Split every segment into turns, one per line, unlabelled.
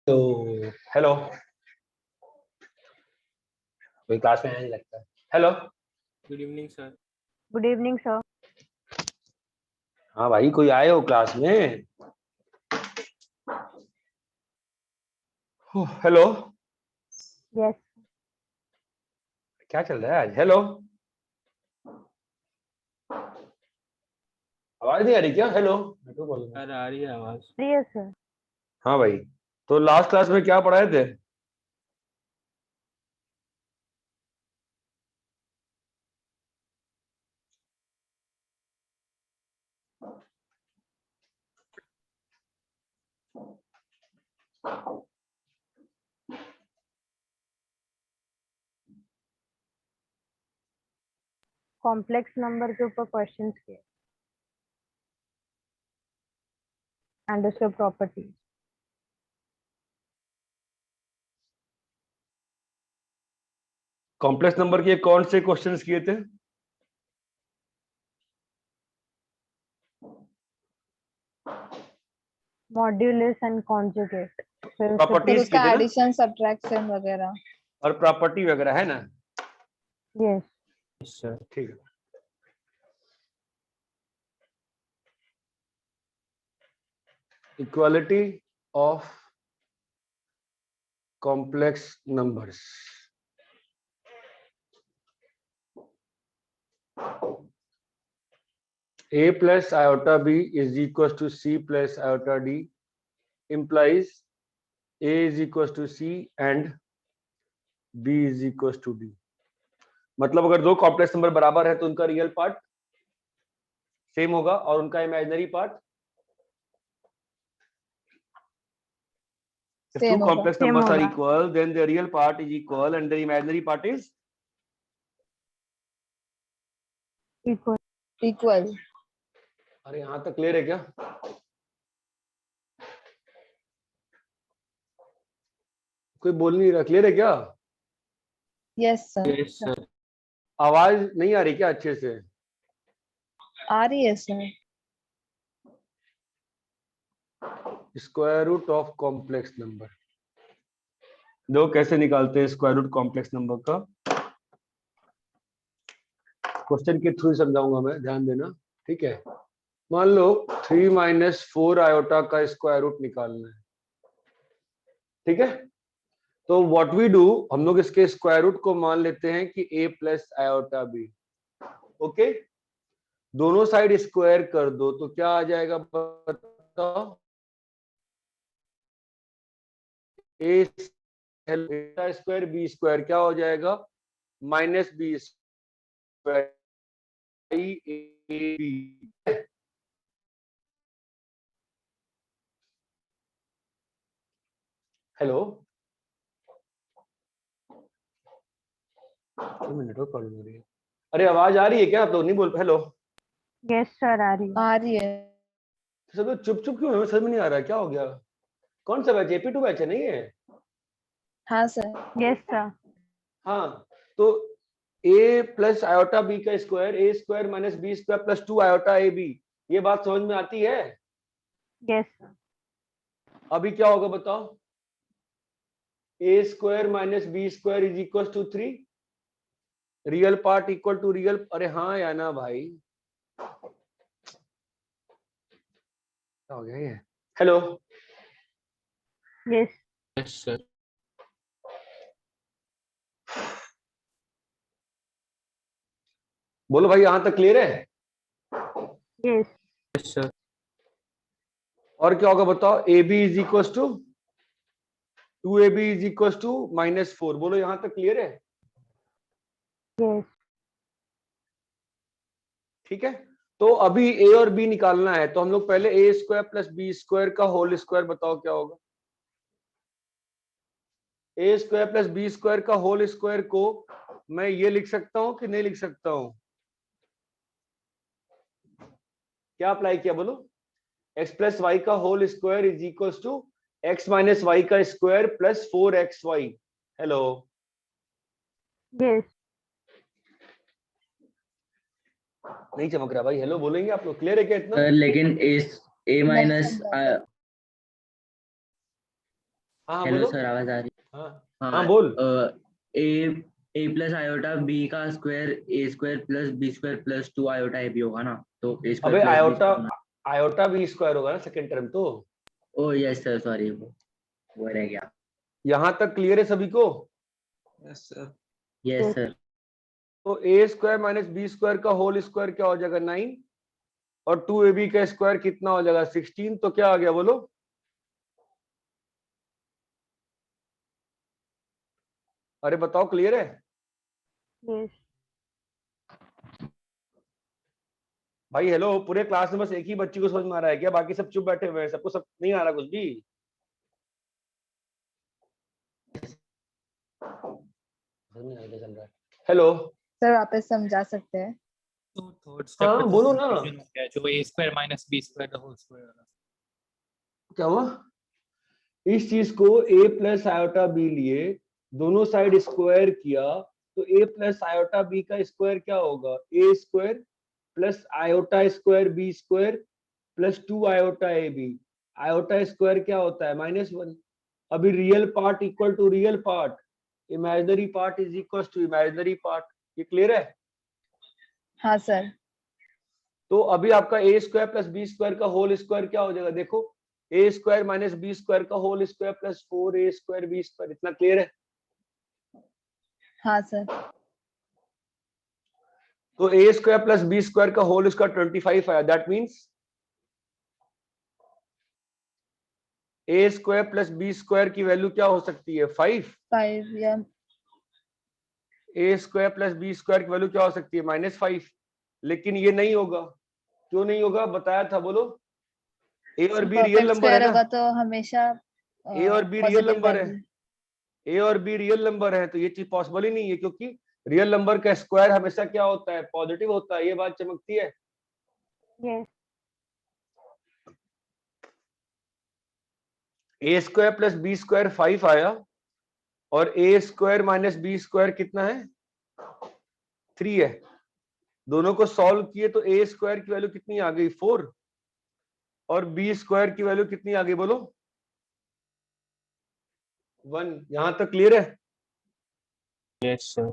तो हेलो, कोई क्लास में नहीं लगता है। Hello,
good evening sir.
Good evening sir.
हाँ भाई, कोई आए हो क्लास में? Hello,
yes.
क्या चल रहा है आज? हेलो, आवाज नहीं आ रही क्या? हेलो, मैं तो बोलूंगा।
सर आ रही है आवाज।
Yes sir.
हाँ भाई, तो लास्ट क्लास में क्या पढ़ाए थे?
कॉम्प्लेक्स नंबर के ऊपर क्वेश्चंस किए एंड उसके प्रॉपर्टीज।
कॉम्प्लेक्स नंबर के कौन से क्वेश्चंस किए थे?
मॉड्यूलस एंड कॉन्जुगेट, फिर
प्रॉपर्टीज
उसका
की थी ना?
एडिशन सब्ट्रैक्शन वगैरह
और प्रॉपर्टी वगैरह है ना?
यस।
सर
ठीक है। Equality of complex numbers. A plus iota B is equals to C plus iota D implies A is equals to C and B is equals to D। मतलब अगर दो कॉम्प्लेक्स नंबर बराबर है तो उनका real part same होगा और उनका imaginary part, if two
same होगा।
complex
Same
numbers are
होगा।
equal then the real part is equal and the imaginary part is
equal.
Equal.
अरे यहां तक क्लियर है क्या? कोई बोल नहीं रहा, क्लियर है क्या?
Yes sir.
Yes sir.
आवाज नहीं आ रही क्या अच्छे से?
आ रही है sir.
Square root of complex number, दो कैसे निकालते हैं स्क्वायर रूट कॉम्प्लेक्स नंबर का? क्वेश्चन के थ्रू समझाऊंगा मैं, ध्यान देना, ठीक है? मान लो 3 माइनस 4 आयोटा का स्क्वायर रूट निकालना है, ठीक है? तो व्हाट वी डू, हम लोग इसके स्क्वायर रूट को मान लेते हैं कि a plus iota b. Okay, दोनों साइड स्क्वायर कर दो तो क्या आ जाएगा बताओ? a स्क्वायर बी स्क्वायर क्या हो जाएगा? Minus B square b. Hello, network problem हो रही है। अरे आवाज आ रही है क्या? आप लोग नहीं बोल? हेलो,
यस सर, आ रही है।
आ रही है।
सब लोग चुप चुप क्यों है? समझ में नहीं आ रहा है क्या हो गया? कौन सा बैच? AP2 बैच है नहीं है?
हाँ सर।
Yes sir.
हाँ, तो a प्लस आयोटा बी का square a square minus B square plus 2 iota a b, ये बात समझ में आती है?
Yes sir.
अभी क्या होगा बताओ? a square minus B square is equal to 3, real part equal to real. अरे हाँ या ना भाई? क्या हो गया ये? Hello,
yes.
Yes sir.
बोलो भाई, यहां तक क्लियर है?
यस।
Yes sir.
और क्या होगा बताओ? A b is equal to 2ab is equal to -4। बोलो यहां तक क्लियर है?
यस।
ठीक है, तो अभी a और b निकालना है तो हम लोग पहले a square plus b square का होल स्क्वायर बताओ क्या होगा? a square plus b square का होल स्क्वायर को मैं ये लिख सकता हूं कि नहीं लिख सकता हूं? क्या अप्लाई किया बोलो? x प्लस वाई का whole square is equal to x minus Y का square plus 4xy। Hello,
yes.
नहीं चमक रहा भाई? हेलो बोलेंगे आप लोग? क्लियर है क्या इतना?
सर लेकिन ए
नहीं
माइनस
समझा सर।
हाँ
हेलो
बोलो।
सर, आवाज आ रही?
हाँ
हाँ।
हाँ बोल।
A a plus iota b का square a square plus b square plus 2 iota a b होगा ना, तो ए
अबे
square plus b
iota,
square.
Iota b square होगा ना सेकंड टर्म तो।
ओ यस सर, सॉरी, वो रह गया।
यहाँ तक क्लियर है सभी को?
Yes sir.
Yes
Yes.
Sir.
तो a square minus B square का होल स्क्वायर क्या हो जाएगा 9, और 2ab का स्क्वायर कितना हो जाएगा 16, तो क्या आ गया बोलो? अरे बताओ, क्लियर है?
Yes.
भाई हेलो, पूरे क्लास में बस एक ही बच्ची को समझ में आ रहा है क्या? बाकी सब चुप बैठे हुए हैं, सबको सब नहीं आ रहा कुछ भी? समझ में आ रहा क्या चल रहा है? हेलो।
सर वापस समझा सकते हैं?
तो थर्ड स्टेप
हाँ
पे तो
बोलो ना।
confusion हो गया, जो A square minus B square the whole square वाला।
क्या हुआ? इस चीज को a प्लस आयोटा बी लिए, दोनों साइड स्क्वायर किया, तो a प्लस आयोटा बी का स्क्वायर क्या होगा? a square plus iota square b square plus 2 iota a b. Iota square क्या होता है? -1। अभी real part equal to real part, imaginary part is equal to imaginary part. ये clear है?
हाँ सर।
तो अभी आपका a square plus b square का होल स्क्वायर क्या हो जाएगा? देखो, a square minus B square का whole square plus 4a square b square. इतना क्लियर है?
हाँ सर।
तो a square plus b square का होल स्क्वायर 25 आया। That means a square plus b square की वैल्यू क्या हो सकती है? 5।
5 या
a square plus b square की वैल्यू क्या हो सकती है? -5। लेकिन ये नहीं होगा। क्यों नहीं होगा बताया था, बोलो। ए और बी रियल
परफेक्ट
नंबर है
स्क्वायर
ना?
होगा तो हमेशा
ए और बी रियल
पॉजिटिव
नंबर है।
वैल्यू।
ए और बी रियल नंबर है, तो ये चीज पॉसिबल ही नहीं है, क्योंकि रियल नंबर का स्क्वायर हमेशा क्या होता है? पॉजिटिव होता है। ये बात चमकती है?
Yes.
ए स्क्वायर प्लस बी स्क्वायर 5 आया, और ए स्क्वायर माइनस बी स्क्वायर कितना है? 3 है। दोनों को सॉल्व किए तो ए स्क्वायर की वैल्यू कितनी आ गई? 4। और बी स्क्वायर की वैल्यू कितनी आ गई बोलो? 1। यहां तक क्लियर है?
Yes sir.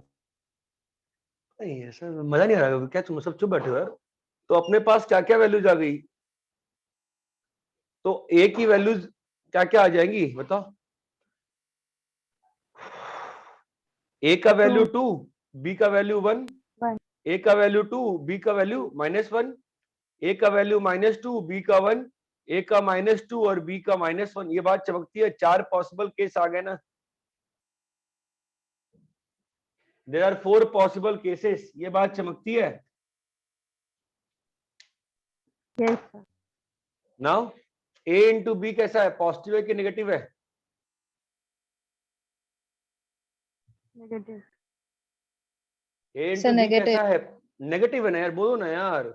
नहीं ऐसा मजा नहीं आ रहा क्या? तुम सब चुप बैठे हो यार। तो अपने पास क्या क्या वैल्यूज आ गई? तो ए की वैल्यूज क्या क्या आ जाएंगी बताओ? ए का वैल्यू 2, बी का वैल्यू 1,
1.
ए का वैल्यू 2, बी का वैल्यू -1, ए का वैल्यू -2, बी का 1, ए का -2 और बी का -1। ये बात चमकती है? 4 पॉसिबल केस आ गए ना। There are 4 possible cases. ये बात चमकती है?
Yes, sir.
Now a into b कैसा है? पॉजिटिव है कि नेगेटिव है?
Negative.
A
sir
into b
negative.
कैसा है? नेगेटिव है ना यार, बोलो ना यार।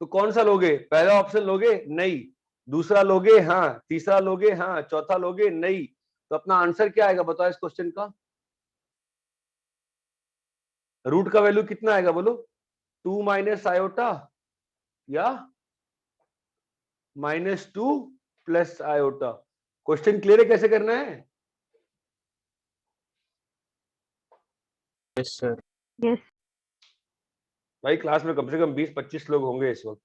तो कौन सा लोगे? पहला ऑप्शन लोगे? नहीं। दूसरा लोगे? हाँ। तीसरा लोगे? हाँ। चौथा लोगे? नहीं। तो अपना आंसर क्या आएगा बताओ इस क्वेश्चन का? रूट का वैल्यू कितना आएगा बोलो? 2 माइनस आयोटा या -2 प्लस आयोटा। क्वेश्चन क्लियर है कैसे करना है?
Yes sir.
Yes.
भाई क्लास में कम से कम 20-25 लोग होंगे इस वक्त।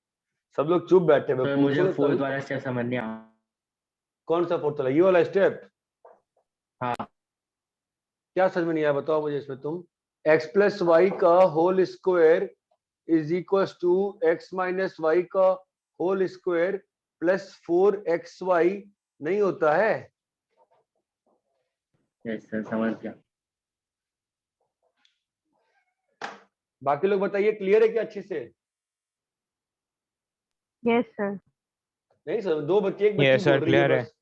सब लोग चुप बैठे हुए,
सर मुझे
पूछोगे
फोर्थ
तभी।
वाला स्टेप समझ नहीं आया।
कौन सा फोर्थ वाला? ये वाला स्टेप?
हाँ।
क्या समझ में नहीं आया बताओ मुझे इसमें तुम? x प्लस वाई का whole square is equal to x minus Y का होल स्क्वायर प्लस 4xy नहीं होता है?
यस सर, समझ गया।
बाकी लोग बताइए क्लियर है क्या अच्छे से?
Yes, sir.
नहीं सर, दो बच्चे, एक बच्ची
Yes, sir,
बोल रही है
clear है।
बस।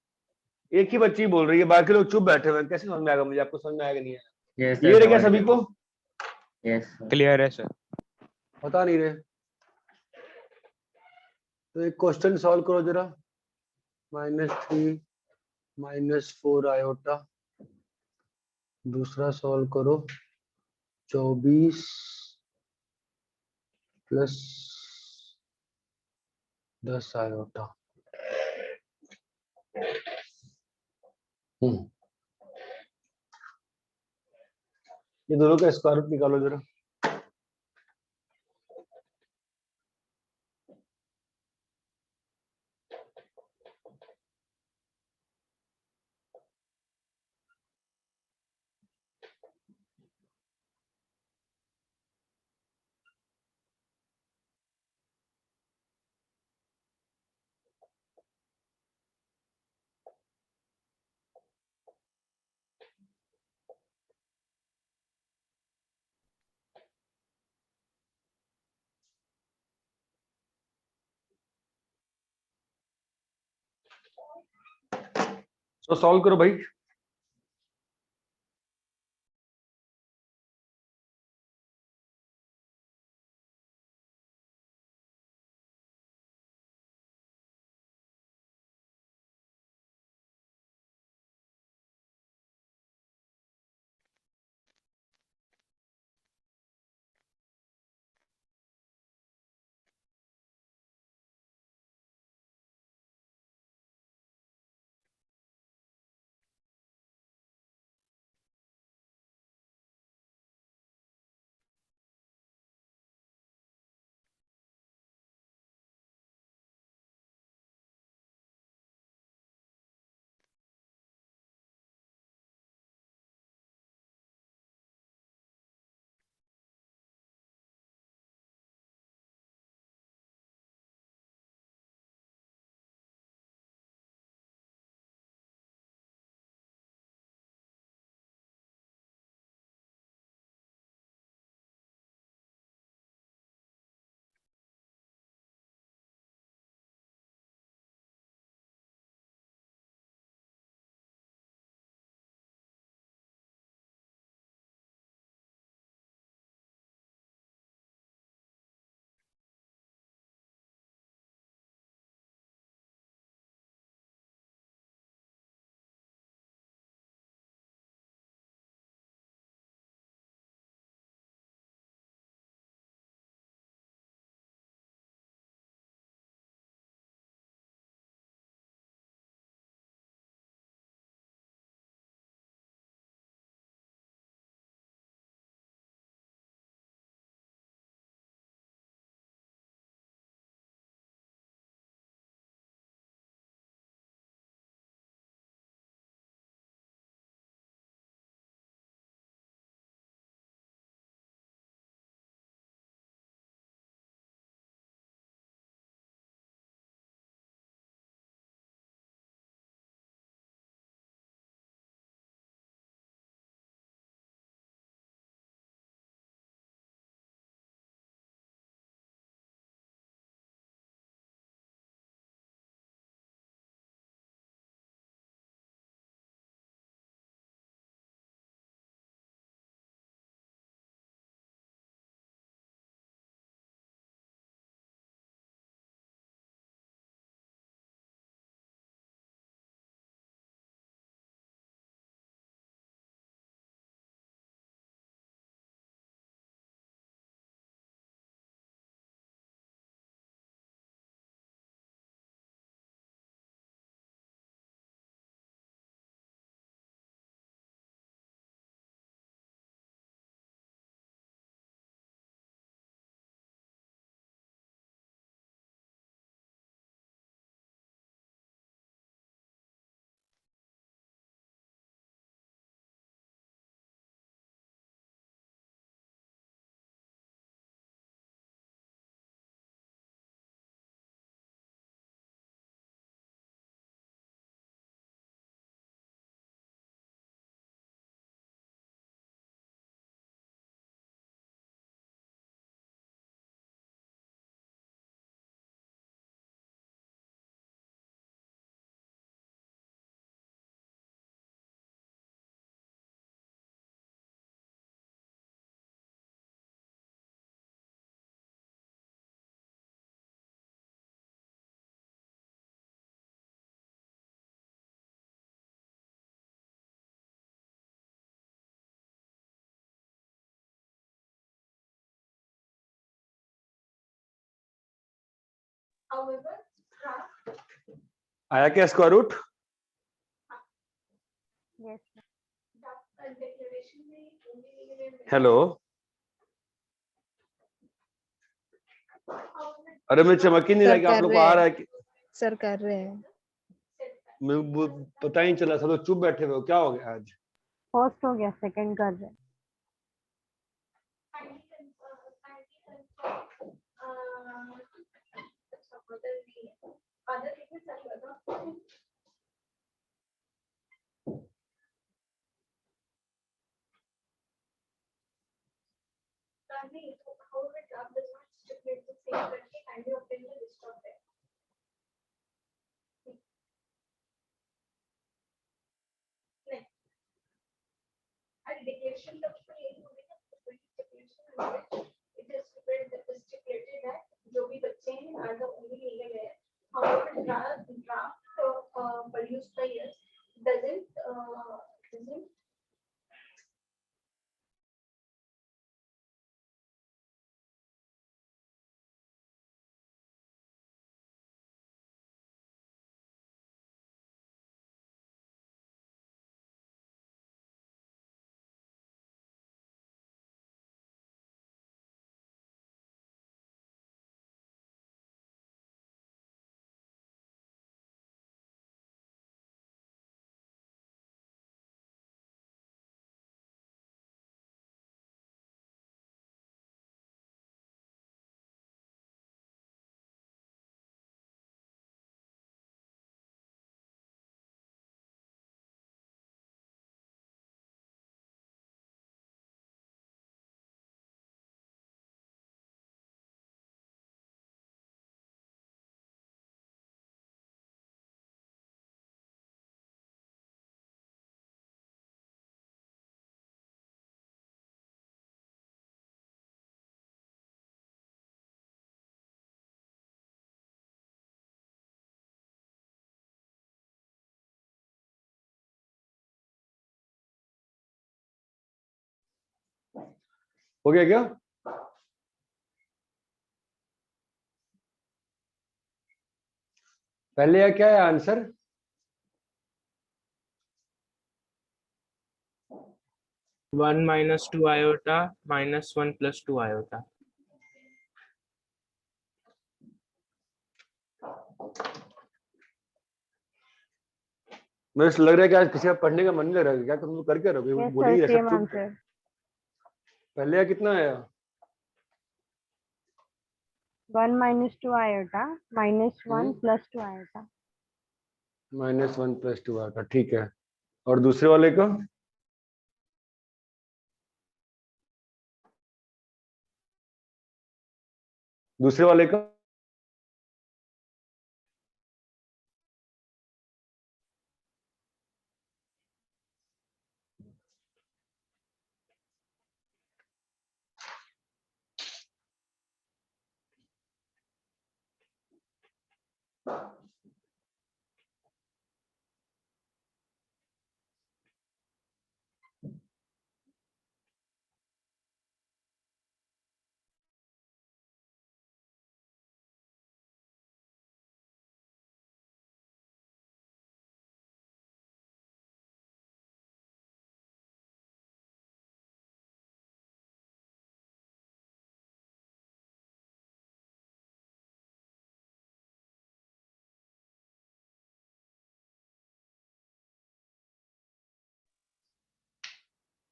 एक ही बच्ची बोल रही है, बाकी लोग चुप बैठे हुए हैं। कैसे समझ में आएगा मुझे? आपको समझ में आएगा नहीं आएगा?
यस सर,
क्लियर है क्या
समझ
सभी
गया।
को?
Yes sir.
क्लियर है सर।
बता नहीं रहे तो एक क्वेश्चन सॉल्व करो जरा। -3 -4 आयोटा। दूसरा सॉल्व करो। 24 प्लस 10 आयोटा। ये दोनों का स्क्वायर रूट निकालो जरा। तो सॉल्व करो भाई। आया क्या square root?
Yes, sir.
Hello, अरे मैं चमक ही नहीं रहा
सर
कि आप
कर
लोग को
रहे
आ रहा
हैं
है कि
सर कर रहे हैं
मैं पता ही नहीं चला, सब लोग चुप बैठे हुए हो, क्या हो गया आज?
फर्स्ट हो गया, सेकंड कर रहे हैं।
हो गया क्या? पहले या क्या है answer?
One minus two iota minus one plus two iota.
मुझे लग रहा है कि आज किसी का पढ़ने का मन नहीं लग रहा है क्या? तुम लोग कर क्या रहोगे?
यस
बोले
सर,
ही रहे, सब
सेम
चुप।
आंसर।
पहले या कितना आया?
1 minus 2 iota minus 1 plus 2 iota।
-1 + 2 आता, ठीक है। और दूसरे वाले का? दूसरे वाले का?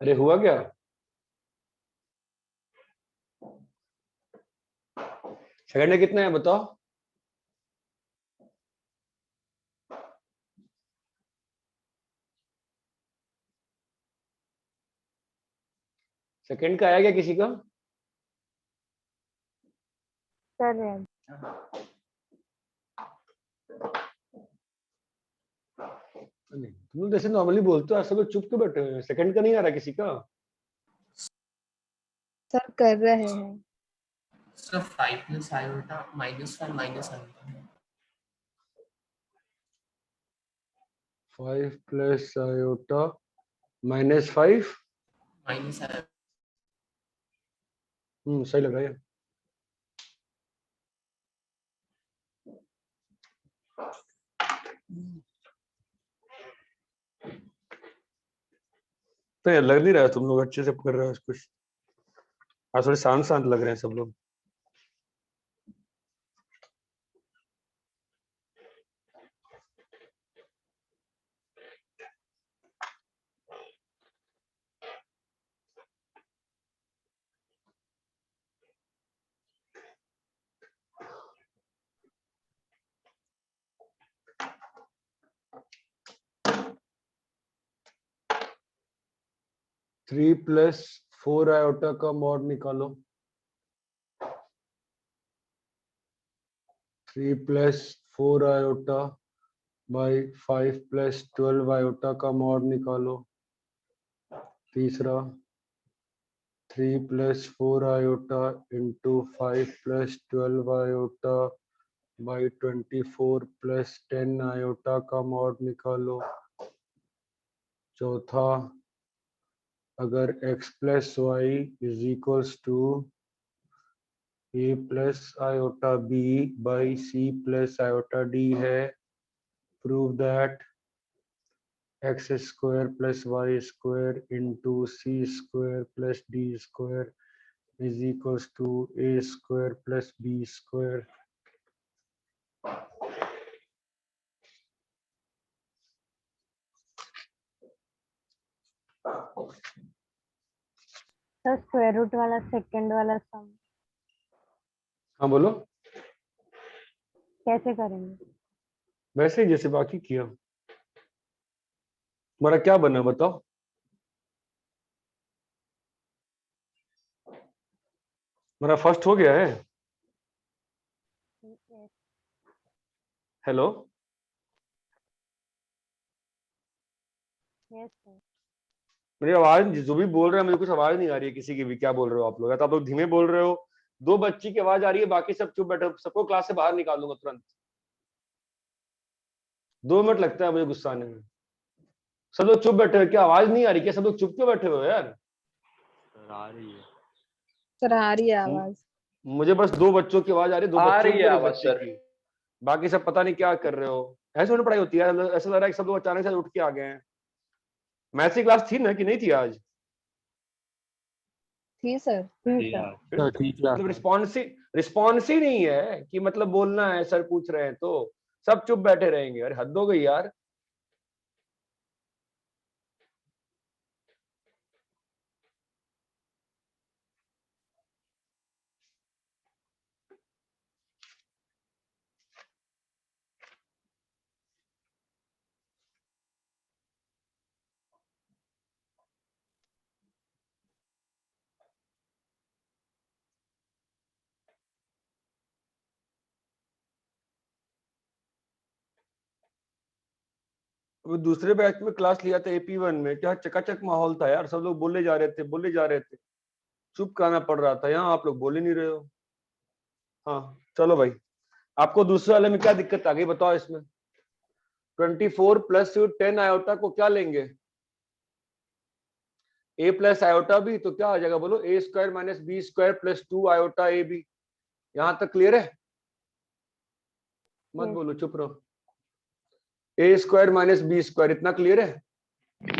अरे हुआ क्या? सेकंड में कितना है बताओ? सेकंड का आया क्या किसी का?
कर रहे हैं।
नहीं, तुम लोग जैसे नॉर्मली बोलते हो, आज सब लोग चुप क्यों बैठे हुए हैं? सेकंड का नहीं आ रहा किसी का?
सर कर रहे हैं
sir 5 plus iota -1 minus iota
5 + iota -5।
minus iota
सही लग रहा है। तो ये लग नहीं रहा है तुम लोग अच्छे से कर रहे हो कुछ, आज थोड़े शांत शांत लग रहे हैं सब लोग। थ्री प्लस फोर आयोटा का मॉड निकालो। 3 plus 4 iota by 5 plus 12 iota का मॉड निकालो। तीसरा 3 plus 4 iota into 5 plus 12 iota by 24 plus 10 iota का मॉड निकालो। चौथा अगर x plus y is equals to a plus iota b by c plus iota d है, prove that x square plus y square into c square plus d square is equals to a square plus b square.
Sir square root वाला second वाला sum
हाँ बोलो।
कैसे करेंगे?
वैसे ही जैसे बाकी किया। हमारा क्या बना बताओ? हमारा फर्स्ट हो गया है। Hello,
yes sir.
मेरी आवाज जो भी बोल रहे हैं मुझे कुछ आवाज नहीं आ रही है किसी की भी। क्या बोल रहे हो आप लोग? या तो आप लोग धीमे बोल रहे हो, दो बच्ची की आवाज आ रही है, बाकी सब चुप बैठे हो। सबको क्लास से बाहर निकाल दूंगा तुरंत। 2 मिनट लगता है मुझे गुस्सा आने में। सब लोग चुप बैठे हो, क्या आवाज नहीं आ रही? क्या सब लोग चुप क्यों बैठे हो यार?
सर आ रही है
मु-
आवाज।
मुझे बस दो बच्चों की आवाज आ रही है, दो
आ
बच्चों
रही
की
है
और एक
आवाज
बच्चे
सर।
की। बाकी सब पता नहीं क्या कर रहे हो। ऐसे में पढ़ाई होती है? ऐसा लग रहा है कि सब लोग अचानक से उठ के आ गए हैं। मैथ्स की क्लास थी ना कि नहीं थी आज?
थी सर।
ठीक है।
तो ठीक
मतलब रिस्पॉन्स ही नहीं है कि मतलब बोलना है, सर पूछ रहे हैं तो सब चुप बैठे रहेंगे। अरे हद हो गई यार। वो दूसरे बैच में क्लास लिया था AP1 में, क्या चकाचक माहौल था यार। सब लोग बोले जा रहे थे, बोले जा रहे थे, चुप कराना पड़ रहा था। यहाँ आप लोग बोले नहीं रहे हो। हाँ चलो भाई, आपको दूसरे वाले में क्या दिक्कत आ गई बताओ? इसमें 24 प्लस 10 आयोटा को क्या लेंगे? a प्लस आयोटा बी, तो क्या आ जाएगा बोलो? a square minus B square plus 2 iota a b. यहां तक क्लियर है? मत
Yes.
बोलो, चुप रहो। a square minus B square, इतना क्लियर है?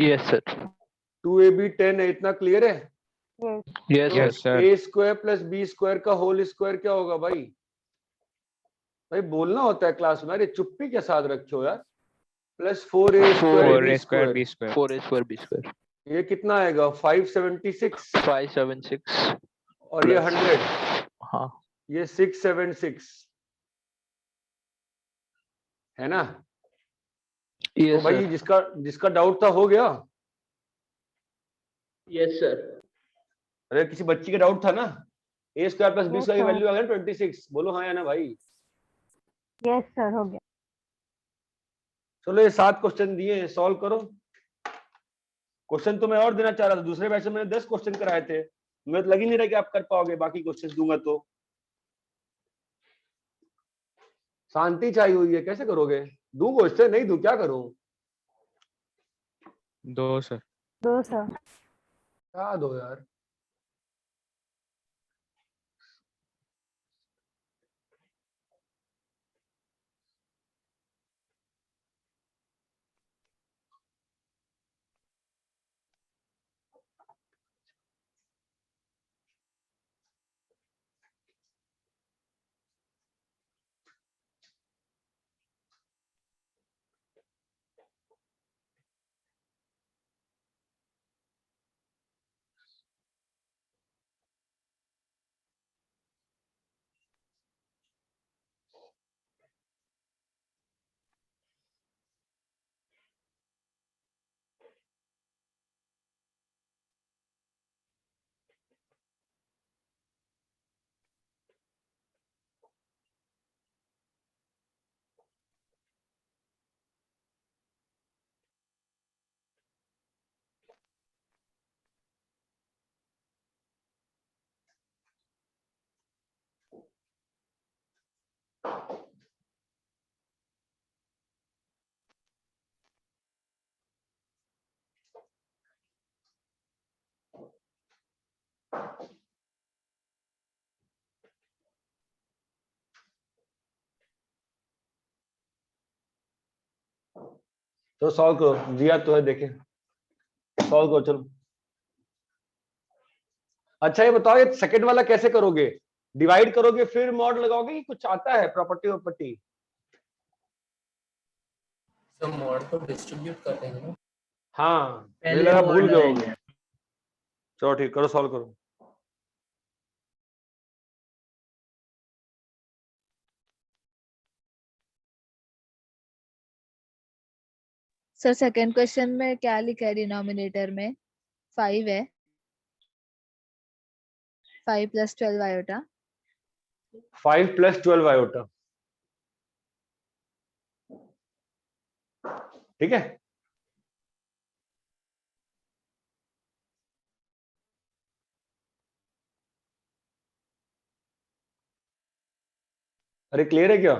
Yes sir.
2ab 10 है, इतना क्लियर है?
Yes.
यस
तो
sir.
a square plus b square का होल स्क्वायर क्या होगा भाई? भाई बोलना होता है क्लास में। अरे चुप्पी के साथ रखे हो यार। Plus 4a square b square,
4a² b²।
ये कितना आएगा? 576।
576
और ये 100,
हाँ
ये 676 है ना? तो
यस
भाई
सर।
जिसका जिसका डाउट था हो गया।
Yes sir.
अरे किसी बच्ची का डाउट था ना? A square plus B
Yes,
square की
sir.
वैल्यू आ गया 26। बोलो हाँ या ना भाई?
Yes, sir. हो गया।
चलो ये 7 क्वेश्चन दिए हैं, सॉल्व करो। क्वेश्चन तो मैं और देना चाह रहा था। दूसरे बैच में मैंने 10 क्वेश्चन कराए थे। मुझे तो लग ही नहीं रहा कि आप कर पाओगे बाकी क्वेश्चन दूंगा तो। शांति चाहिए हुई है, कैसे करोगे? दूं क्वेश्चन नहीं दूं, क्या करूं?
2 सर।
2 sir.
क्या दो यार? तो सॉल्व करो, दिया तो है, देखे सॉल्व करो चलो। अच्छा ये बताओ, ये सेकंड वाला कैसे करोगे? डिवाइड करोगे फिर मॉड लगाओगे कि कुछ आता है प्रॉपर्टी वॉपर्टी?
तो मॉड को डिस्ट्रीब्यूट कर देंगे ना।
हाँ मुझे
पहले
लगा
mod
भूल गए
लगाएंगे।
होगे। चलो ठीक, करो सॉल्व करो।
सर सेकंड क्वेश्चन में क्या लिखा है डिनोमिनेटर में? 5 है, 5 + 12 आयोटा।
5 + 12 आयोटा, ठीक है। अरे क्लियर है क्या?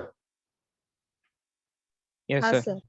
Yes,
हाँ
sir.
Sir.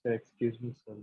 Excuse me, sir.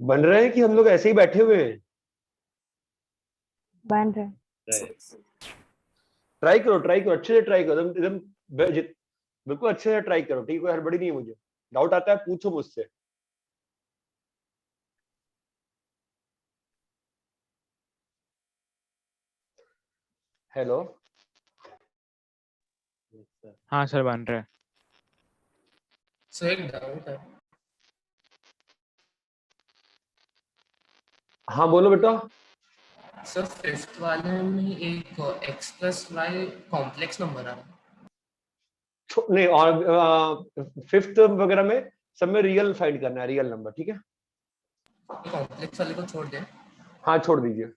बन रहे हैं कि हम लोग ऐसे ही बैठे हुए हैं?
बन रहे।
ट्राई करो अच्छे से ट्राई करो, एकदम एकदम बिल्कुल अच्छे से ट्राई करो, ठीक है? कोई हड़बड़ी नहीं है, मुझे डाउट आता है पूछो मुझसे। हेलो।
हाँ सर, बन रहा है।
सो एक डाउट है
हाँ बोलो बेटा।
सर, फिफ्थ वाले में एक x plus Y complex number आ रहा
नहीं, और फिफ्थ वगैरह में सब में रियल फाइंड करना है, रियल नंबर, ठीक है?
है, कॉम्प्लेक्स वाले को छोड़ दे।
हाँ छोड़ दीजिए।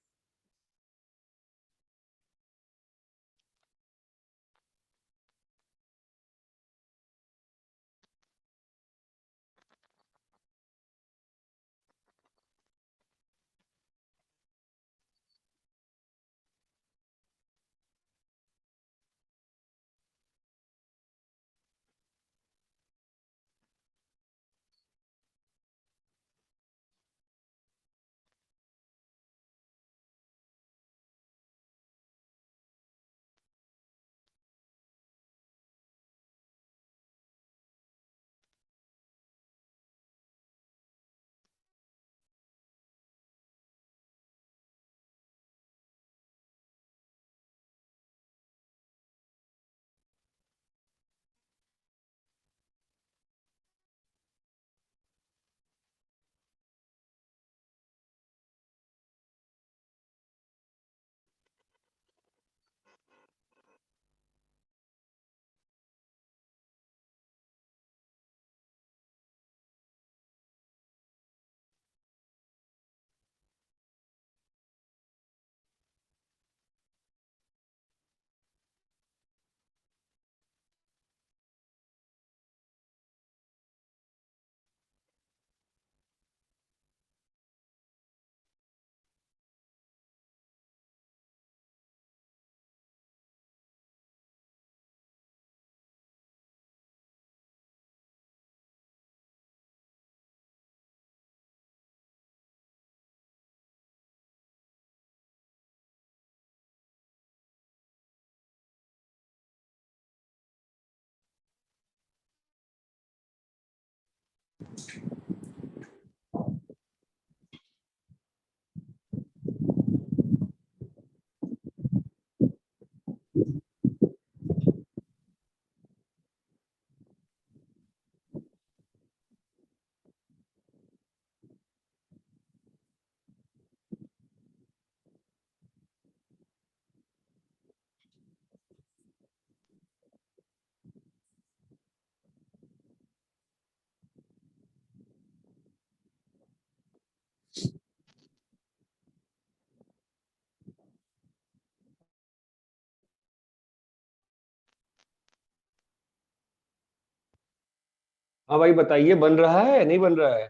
हाँ भाई बताइए, बन रहा है नहीं बन रहा है?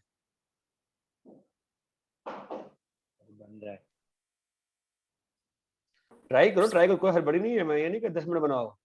बन रहा है।
ट्राई करो ट्राई करो, कोई हड़बड़ी नहीं है, मैं ये नहीं कि 10 मिनट बनाओ।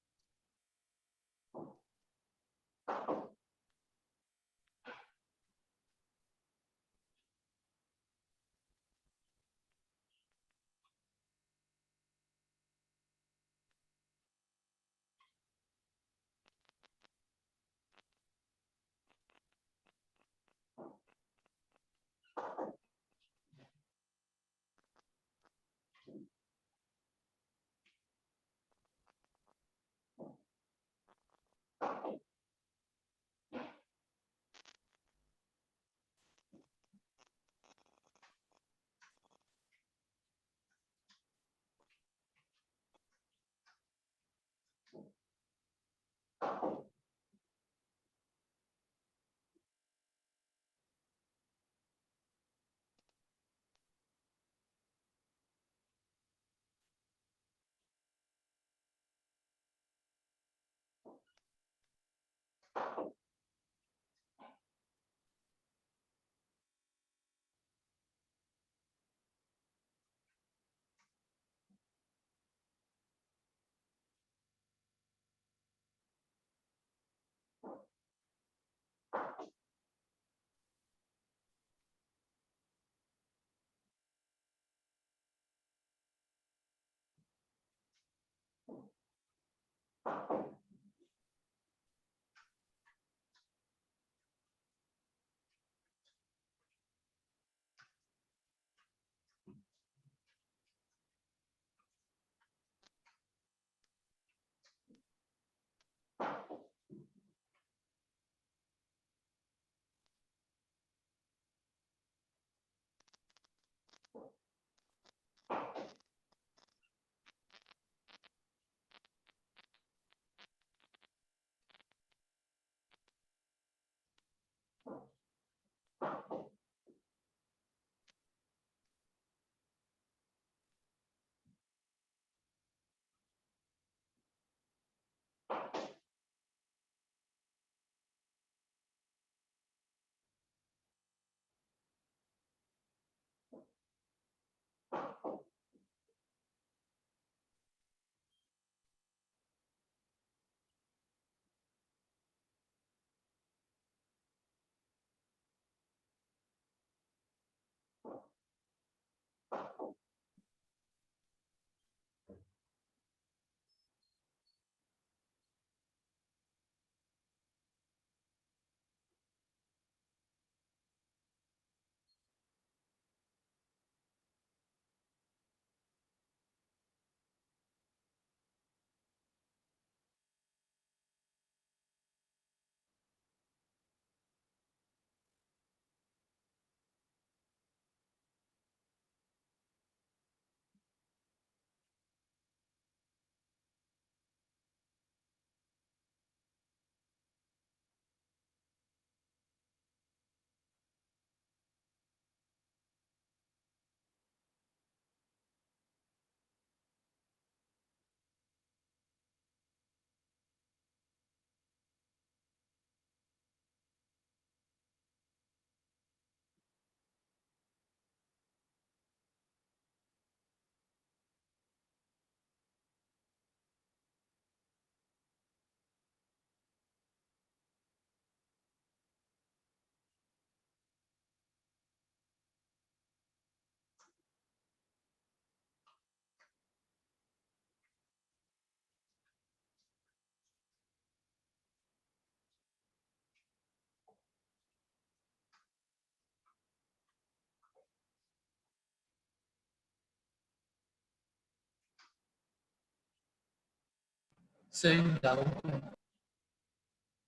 So एक doubt है.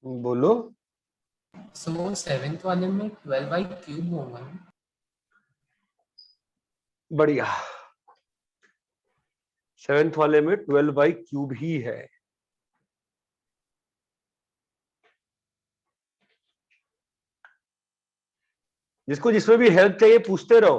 बोलो।
So 7th वाले में 12/3 होगा ना?
बढ़िया, 7th वाले में 12/3 ही है। जिसको जिसमें भी हेल्प चाहिए पूछते रहो।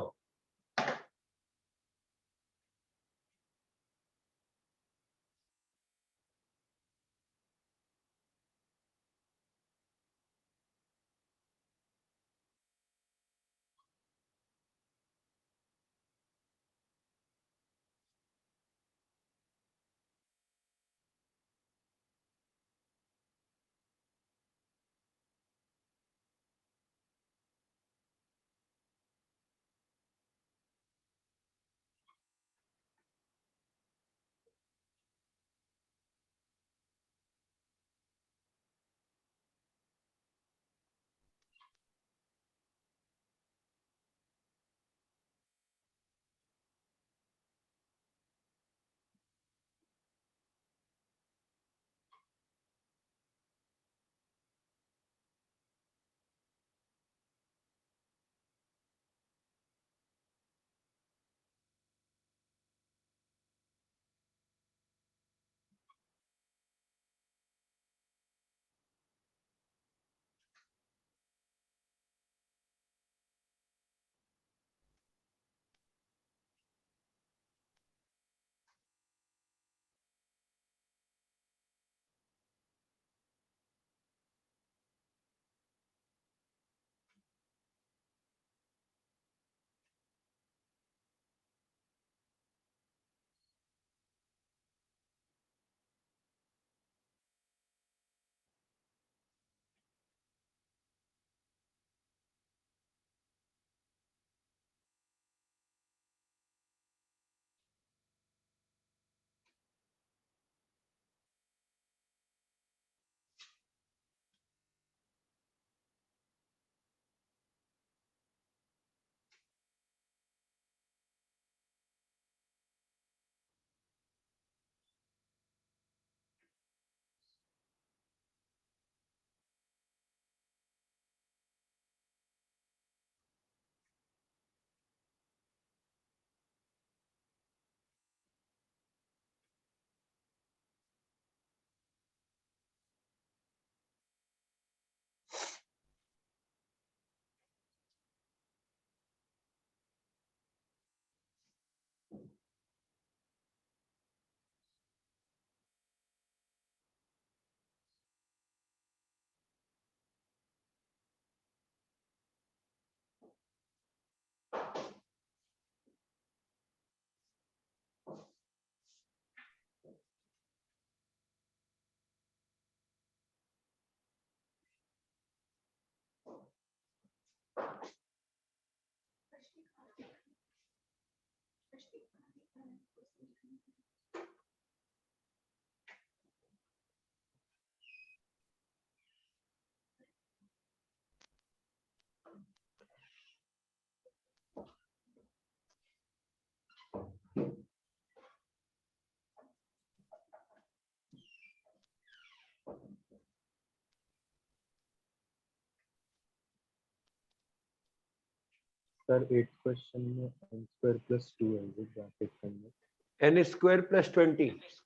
सर 8 क्वेश्चन में n स्क्वायर प्लस 2 है वो ब्रैकेट के अंदर
n स्क्वायर प्लस 20 मिक्स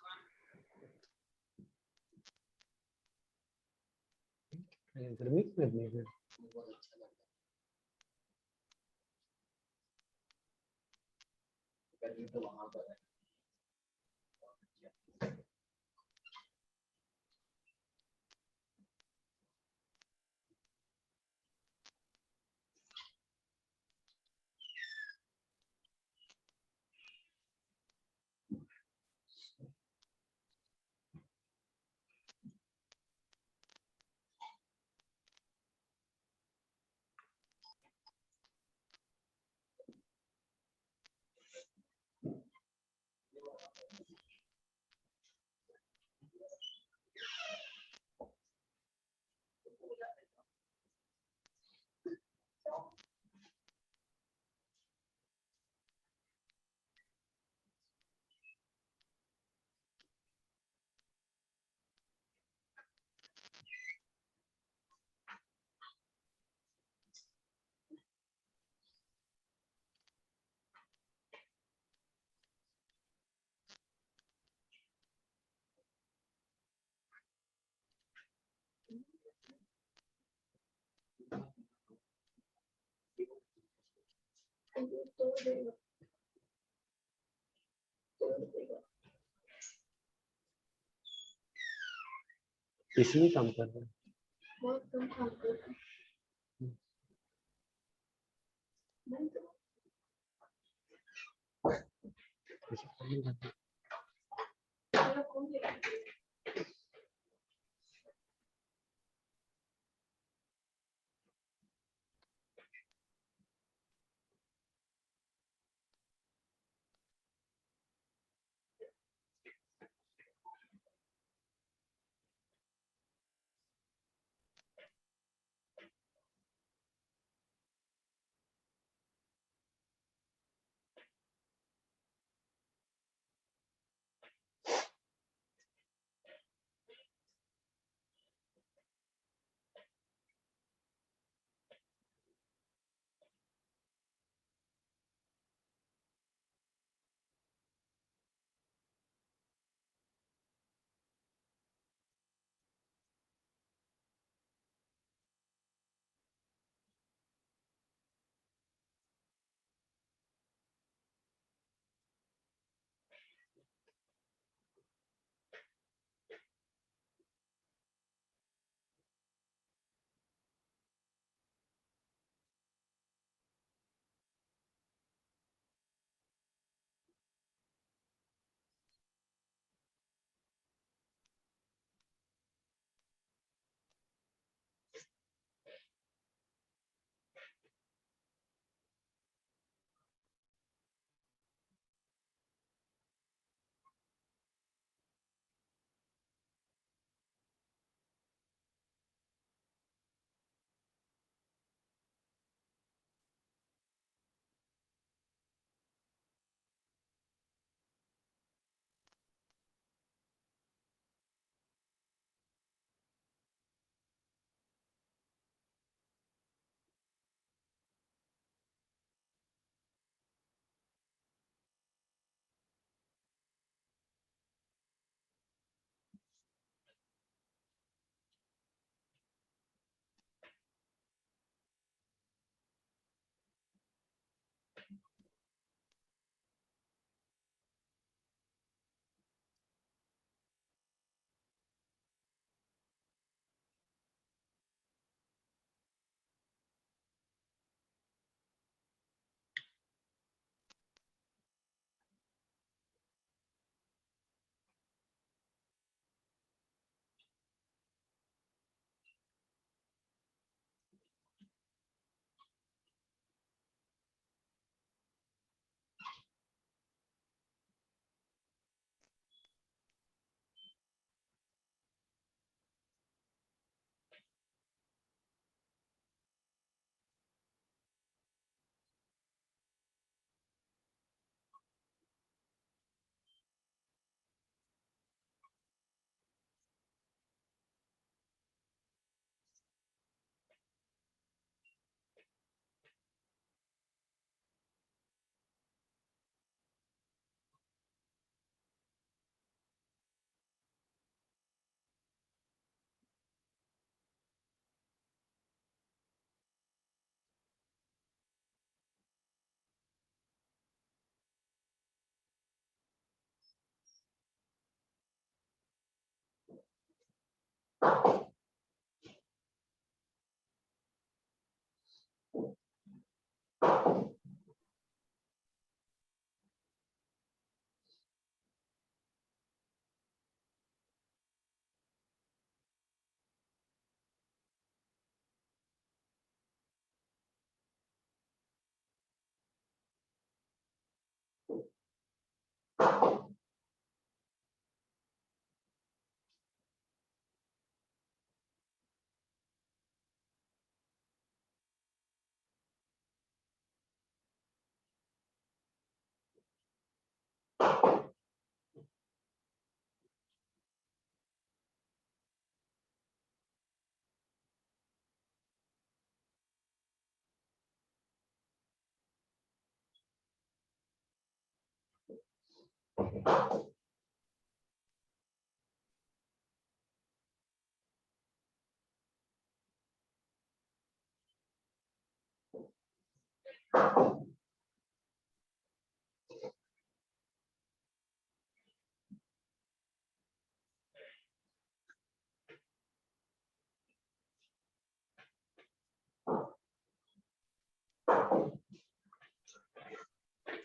करनी है। इसमें काम कर रहे हैं।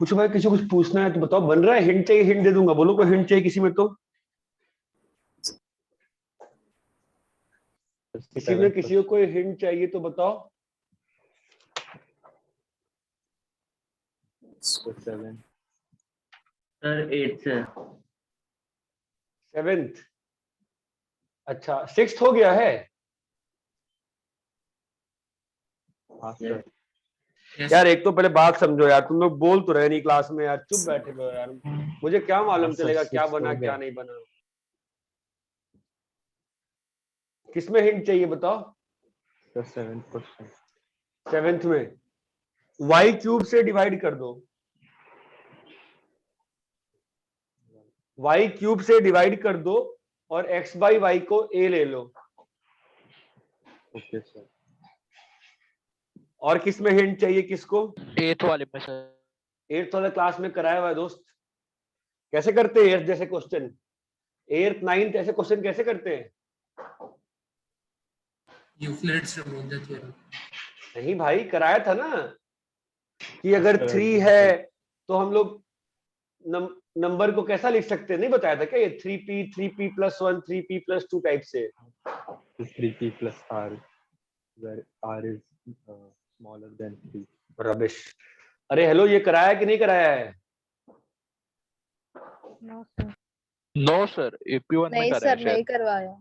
पूछो भाई, किसी को कुछ पूछना है तो बताओ। बन रहा है? हिंट चाहिए, हिंट दे दूंगा। बोलो कोई हिंट चाहिए किसी में तो। किसी में किसी को कोई हिंट चाहिए तो बताओ।
7
सर 8 से।
7th? अच्छा, 6th हो गया है।
हाँ सर।
Yes.
यार एक तो पहले बात समझो यार, तुम लोग बोल तो रहे नहीं क्लास में यार, चुप बैठे हो यार। मुझे क्या मालूम
हाँ सर,
चलेगा क्या
6
बना
हो
क्या
गया।
नहीं बना। किसमें हिंट चाहिए बताओ।
Sir 7th question.
7th में y क्यूब से डिवाइड कर दो। y क्यूब से डिवाइड कर दो और x बाई वाई को a ले लो।
Okay sir.
और किसमें हिंट चाहिए किसको?
8th वाले में सर।
8th वाला क्लास में कराया हुआ है दोस्त। कैसे करते हैं 8th जैसे क्वेश्चन? 8th 9th ऐसे क्वेश्चन कैसे करते हैं?
Euclid's Ramondra theorem.
नहीं भाई, कराया था ना कि अगर
सर,
3 है तो हम लोग नंबर को कैसा लिख सकते हैं, नहीं बताया था क्या ये? 3p plus 1 3p plus 2 type से।
3p plus r, where r is smaller than 3.
Rubbish. अरे हेलो, ये कराया कि नहीं कराया है?
No sir.
No sir, AP1 में
नहीं
करा
सर,
है
नहीं
शायद।
करवाया।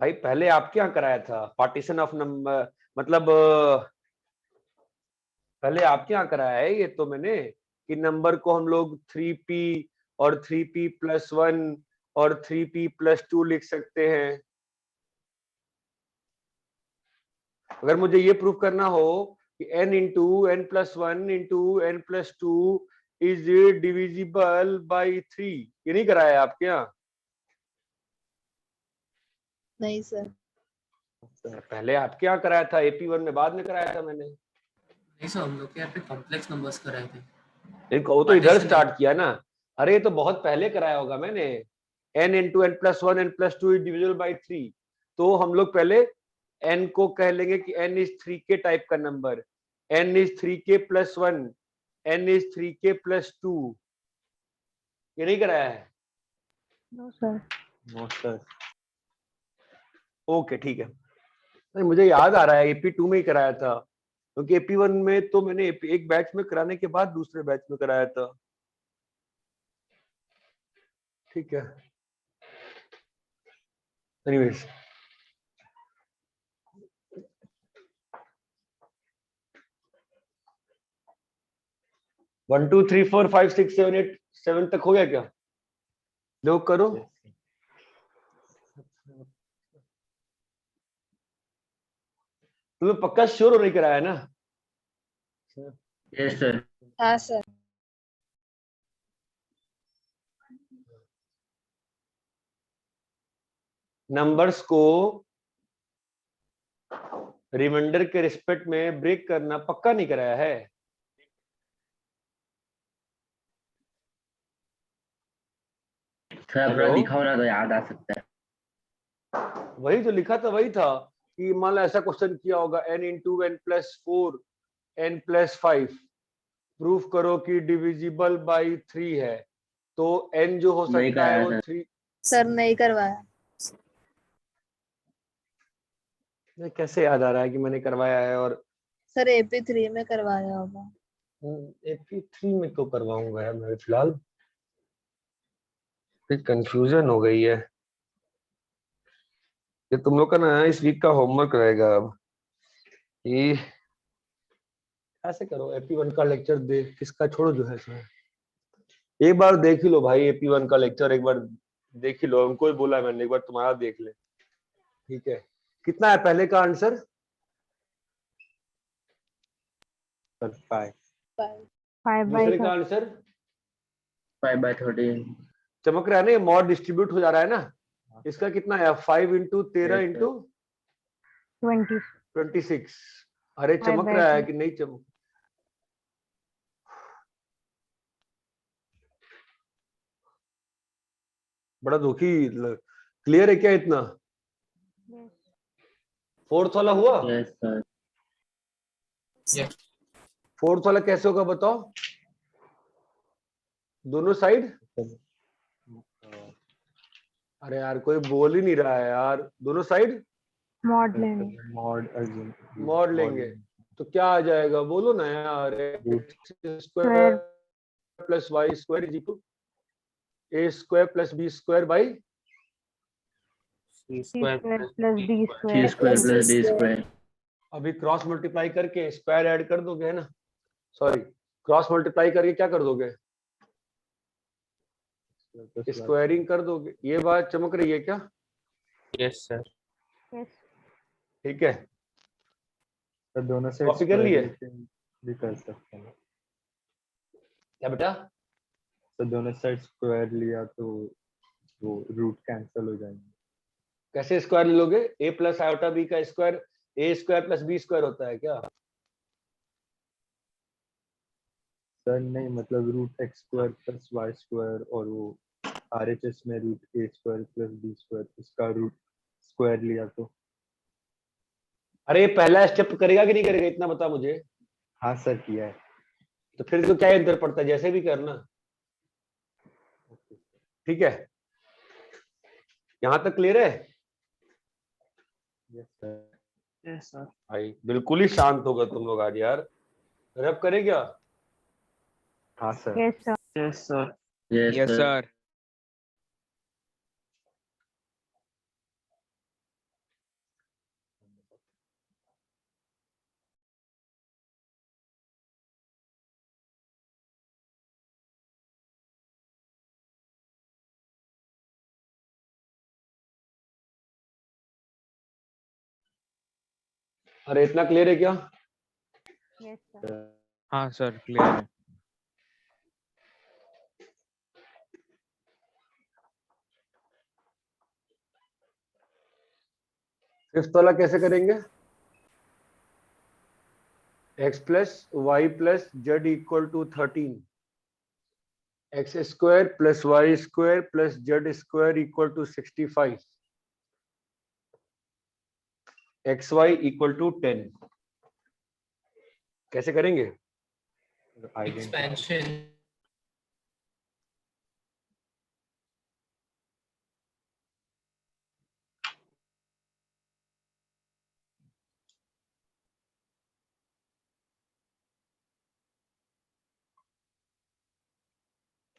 भाई पहले आपके यहाँ कराया था पार्टीशन ऑफ नंबर, मतलब पहले आपके यहाँ कराया है ये तो मैंने, कि नंबर को हम लोग 3p और 3p plus 1 और 3p plus 2 लिख सकते हैं। अगर मुझे ये प्रूव करना हो कि n into n plus 1 into n plus 2 is divisible by 3, ये नहीं कराया है आपके यहाँ?
नहीं सर।
पहले आपके यहाँ कराया था AP1 में, बाद में कराया था मैंने।
नहीं सर, हम लोग के यहाँ पे कॉम्प्लेक्स नंबर्स कराए थे।
देखो वो तो इधर
Partition
स्टार्ट किया ना। अरे ये तो बहुत पहले कराया होगा मैंने। n into n plus 1 n plus 2 is divisible by 3, तो हम लोग पहले n को कह लेंगे कि n is 3k टाइप का number, n is 3k plus 1, n is 3k plus 2, ये नहीं कराया है?
No sir.
No sir.
Okay ठीक है। नहीं, मुझे याद आ रहा है AP2 में ही कराया था, क्योंकि AP1 में तो मैंने एक बैच में कराने के बाद दूसरे बैच में कराया था। ठीक है। Anyways, one two three four five six seven eight 7 तक हो गया क्या? लोग करो। तुम्हें पक्का श्योर हो नहीं कराया ना?
Yes sir.
हाँ सर।
नंबर्स को रिमाइंडर के रिस्पेक्ट में ब्रेक करना पक्का नहीं कराया है?
सर अपना
हेलो?
लिखा होना तो याद आ सकता है।
वही जो लिखा था वही था कि मान लो ऐसा क्वेश्चन किया होगा n into n plus 4 n plus 5 proof करो कि डिविजिबल बाई 3 है, तो n जो हो
नहीं
सकता है
कराया
वो
सर।
3।
सर नहीं करवाया।
कैसे याद आ रहा है कि मैंने करवाया है? और
सर AP3 में करवाया होगा।
AP3 में क्यों करवाऊंगा यार मैं फिलहाल, कंफ्यूजन हो गई है। ये तुम लोग का ना इस वीक का होमवर्क रहेगा अब, कि ऐसे करो AP1 का लेक्चर देख, किसका छोड़ो जो है सो है। एक बार देख ही लो भाई AP1 का लेक्चर, एक बार देख ही लो, उनको ही बोला मैंने एक बार तुम्हारा देख ले, ठीक है। कितना है पहले का आंसर?
सर 5
5 by
दूसरे का आंसर
5/13।
चमक रहा है ना, ये मॉड डिस्ट्रीब्यूट हो जा रहा है ना। इसका कितना है? 5 इंटू 13
Yes,
इंटू
20.
26। अरे
5
चमक
by
रहा है
2.
कि नहीं चमक? बड़ा दुखी, क्लियर है क्या इतना?
Yes.
फोर्थ वाला हुआ?
Yes sir.
Yes.
फोर्थ वाला कैसे होगा बताओ? दोनों साइड? अरे यार कोई बोल ही नहीं रहा है यार, दोनों साइड
Mod लेंगे.
मॉड लेंगे तो क्या आ जाएगा बोलो ना यार?
Root.
Square plus y square is equal a square plus b square by
C
C
square
square
plus
plus D
C
square.
Square plus d square.
अभी क्रॉस मल्टीप्लाई करके स्क्वायर ऐड कर दोगे है ना, सॉरी क्रॉस मल्टीप्लाई करके क्या कर दोगे? स्क्वायरिंग कर दोगे। ये बात चमक रही है क्या?
yes sir
Yes.
ठीक है,
सर दोनों साइड
कॉपी कर लिए?
भी कर सकते हैं।
क्या बेटा?
तो दोनों साइड स्क्वायर लिया तो वो रूट कैंसिल हो जाएंगे।
कैसे स्क्वायर लोगे? ए प्लस आयोटा बी का square a square plus b square होता है क्या?
सर नहीं, मतलब root x square plus y square, और वो RHS में root a square plus b square, इसका रूट स्क्वायर लिया तो।
अरे पहला स्टेप करेगा कि नहीं करेगा इतना बता मुझे।
हाँ सर किया है।
तो फिर तो क्या अंतर पड़ता है, जैसे भी करना, ठीक है। यहां तक क्लियर है?
Yes sir.
yes sir
भाई बिल्कुल ही शांत होगा तुम लोग आज यार। रब करे क्या?
हाँ sir.
Yes, sir.
yes sir
yes sir.
अरे इतना क्लियर है क्या?
Yes, sir.
हाँ सर क्लियर है
फिफ्थ वाला कैसे करेंगे? x plus y plus z equal to 13, x square plus y square plus Z square equal to 65, x y equal to 10। कैसे करेंगे?
Expansion.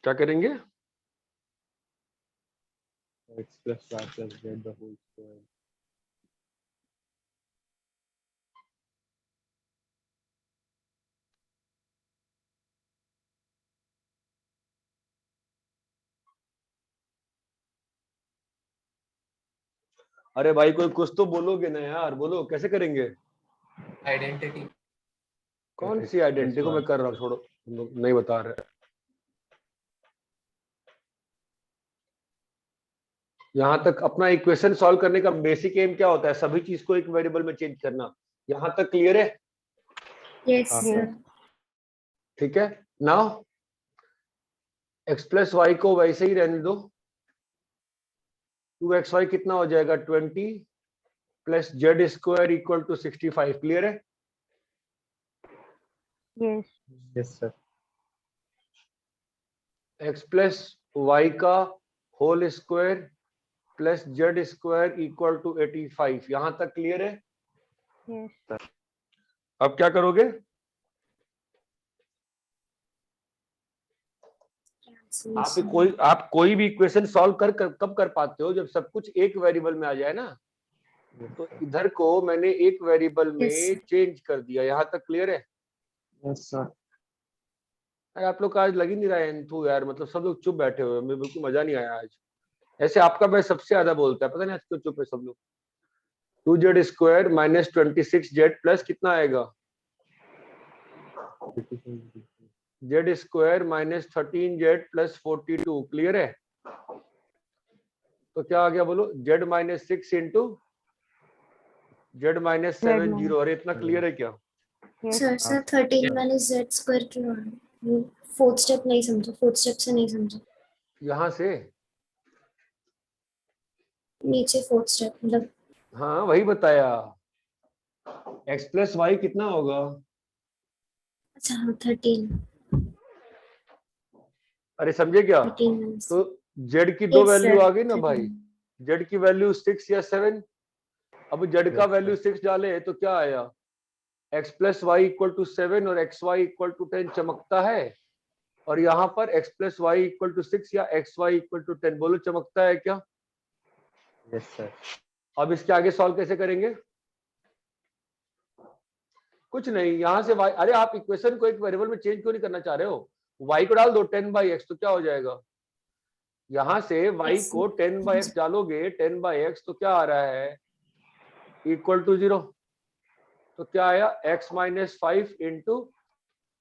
क्या करेंगे?
X plus y plus z the whole square.
अरे भाई कोई कुछ तो बोलोगे ना यार, बोलो कैसे करेंगे?
Identity.
कौन सी आइडेंटिटी को मैं कर रहा हूँ, छोड़ो तुम लोग नहीं बता रहे। यहां तक अपना इक्वेशन सॉल्व करने का बेसिक एम क्या होता है? सभी चीज को एक वेरिएबल में चेंज करना। यहां तक क्लियर है?
Yes,
हाँ,
sir.
ठीक है। नाउ एक्स प्लस वाई को वैसे ही रहने दो। 2xy कितना हो जाएगा? 20 plus Z square equal to 65। Clear है?
Yes.
Yes sir.
X plus Y का whole square plus Z square equal to 85। यहां तक क्लियर है?
Yes.
अब क्या करोगे? आप कोई भी इक्वेशन सॉल्व कब कर पाते हो, जब सब कुछ एक वेरिएबल में आ जाए ना। तो इधर को मैंने एक वेरिएबल में चेंज कर दिया। यहाँ तक क्लियर है?
Yes sir.
अरे आप लोग का आज लग ही नहीं रहा है एंथू यार, मतलब सब लोग चुप बैठे हुए हैं, मुझे बिल्कुल मजा नहीं आया आज। ऐसे आपका भाई सबसे ज्यादा बोलता है, पता नहीं आज क्यों चुप है सब लोग। 2z square minus 26z plus कितना आएगा? z square minus 13z plus 42। Clear है? तो क्या आ गया बोलो? z minus 6 into z minus 7 0। अरे इतना क्लियर है क्या?
Yes.
13 माइनस z स्क्वायर क्यों? फोर्थ स्टेप नहीं समझा, फोर्थ स्टेप से नहीं समझा।
यहाँ से
नीचे फोर्थ स्टेप मतलब।
हाँ वही बताया। x प्लस वाई कितना होगा?
अच्छा हाँ 13।
अरे समझे क्या?
13 माइनस।
तो z की दो
Yes,
वैल्यू
sir.
आ गई ना भाई। z की वैल्यू 6 या 7। अब z का वैल्यू 6 डाले तो क्या आया? x plus y equal to 7 और एक्स वाई इक्वल टू 10 चमकता है। और यहाँ पर x plus y equal to 6 या एक्स वाई इक्वल टू 10, बोलो चमकता है क्या?
Yes sir.
अब इसके आगे सॉल्व कैसे करेंगे? कुछ नहीं, यहाँ से y, अरे आप इक्वेशन को एक वेरिएबल में चेंज क्यों नहीं करना चाह रहे हो? y को डाल दो 10/x, तो क्या हो जाएगा? यहाँ से y को 10/x डालोगे, 10/x तो क्या आ रहा है? Equal to 0। तो क्या आया? x minus 5 into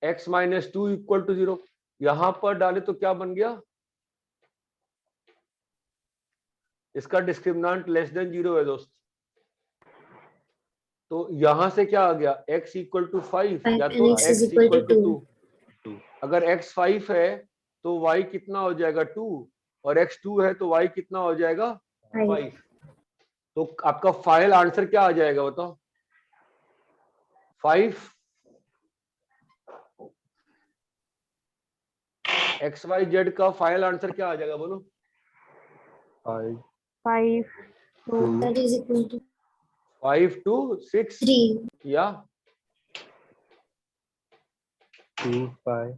x minus 2 equal to 0। यहां पर डाले तो क्या बन गया? इसका डिस्क्रिमिनेंट लेस देन 0 है दोस्त। तो यहां से क्या आ गया? x इक्वल टू 5 या तो x इक्वल टू 2। अगर x 5 है तो y कितना हो जाएगा? 2। और x 2 है तो y कितना हो जाएगा? 5। तो आपका फाइनल आंसर क्या आ जाएगा बताओ? 5 XYZ का फाइनल आंसर क्या आ जाएगा बोलो?
5 2
That is equal to
5 to 6
3.
या
2 5।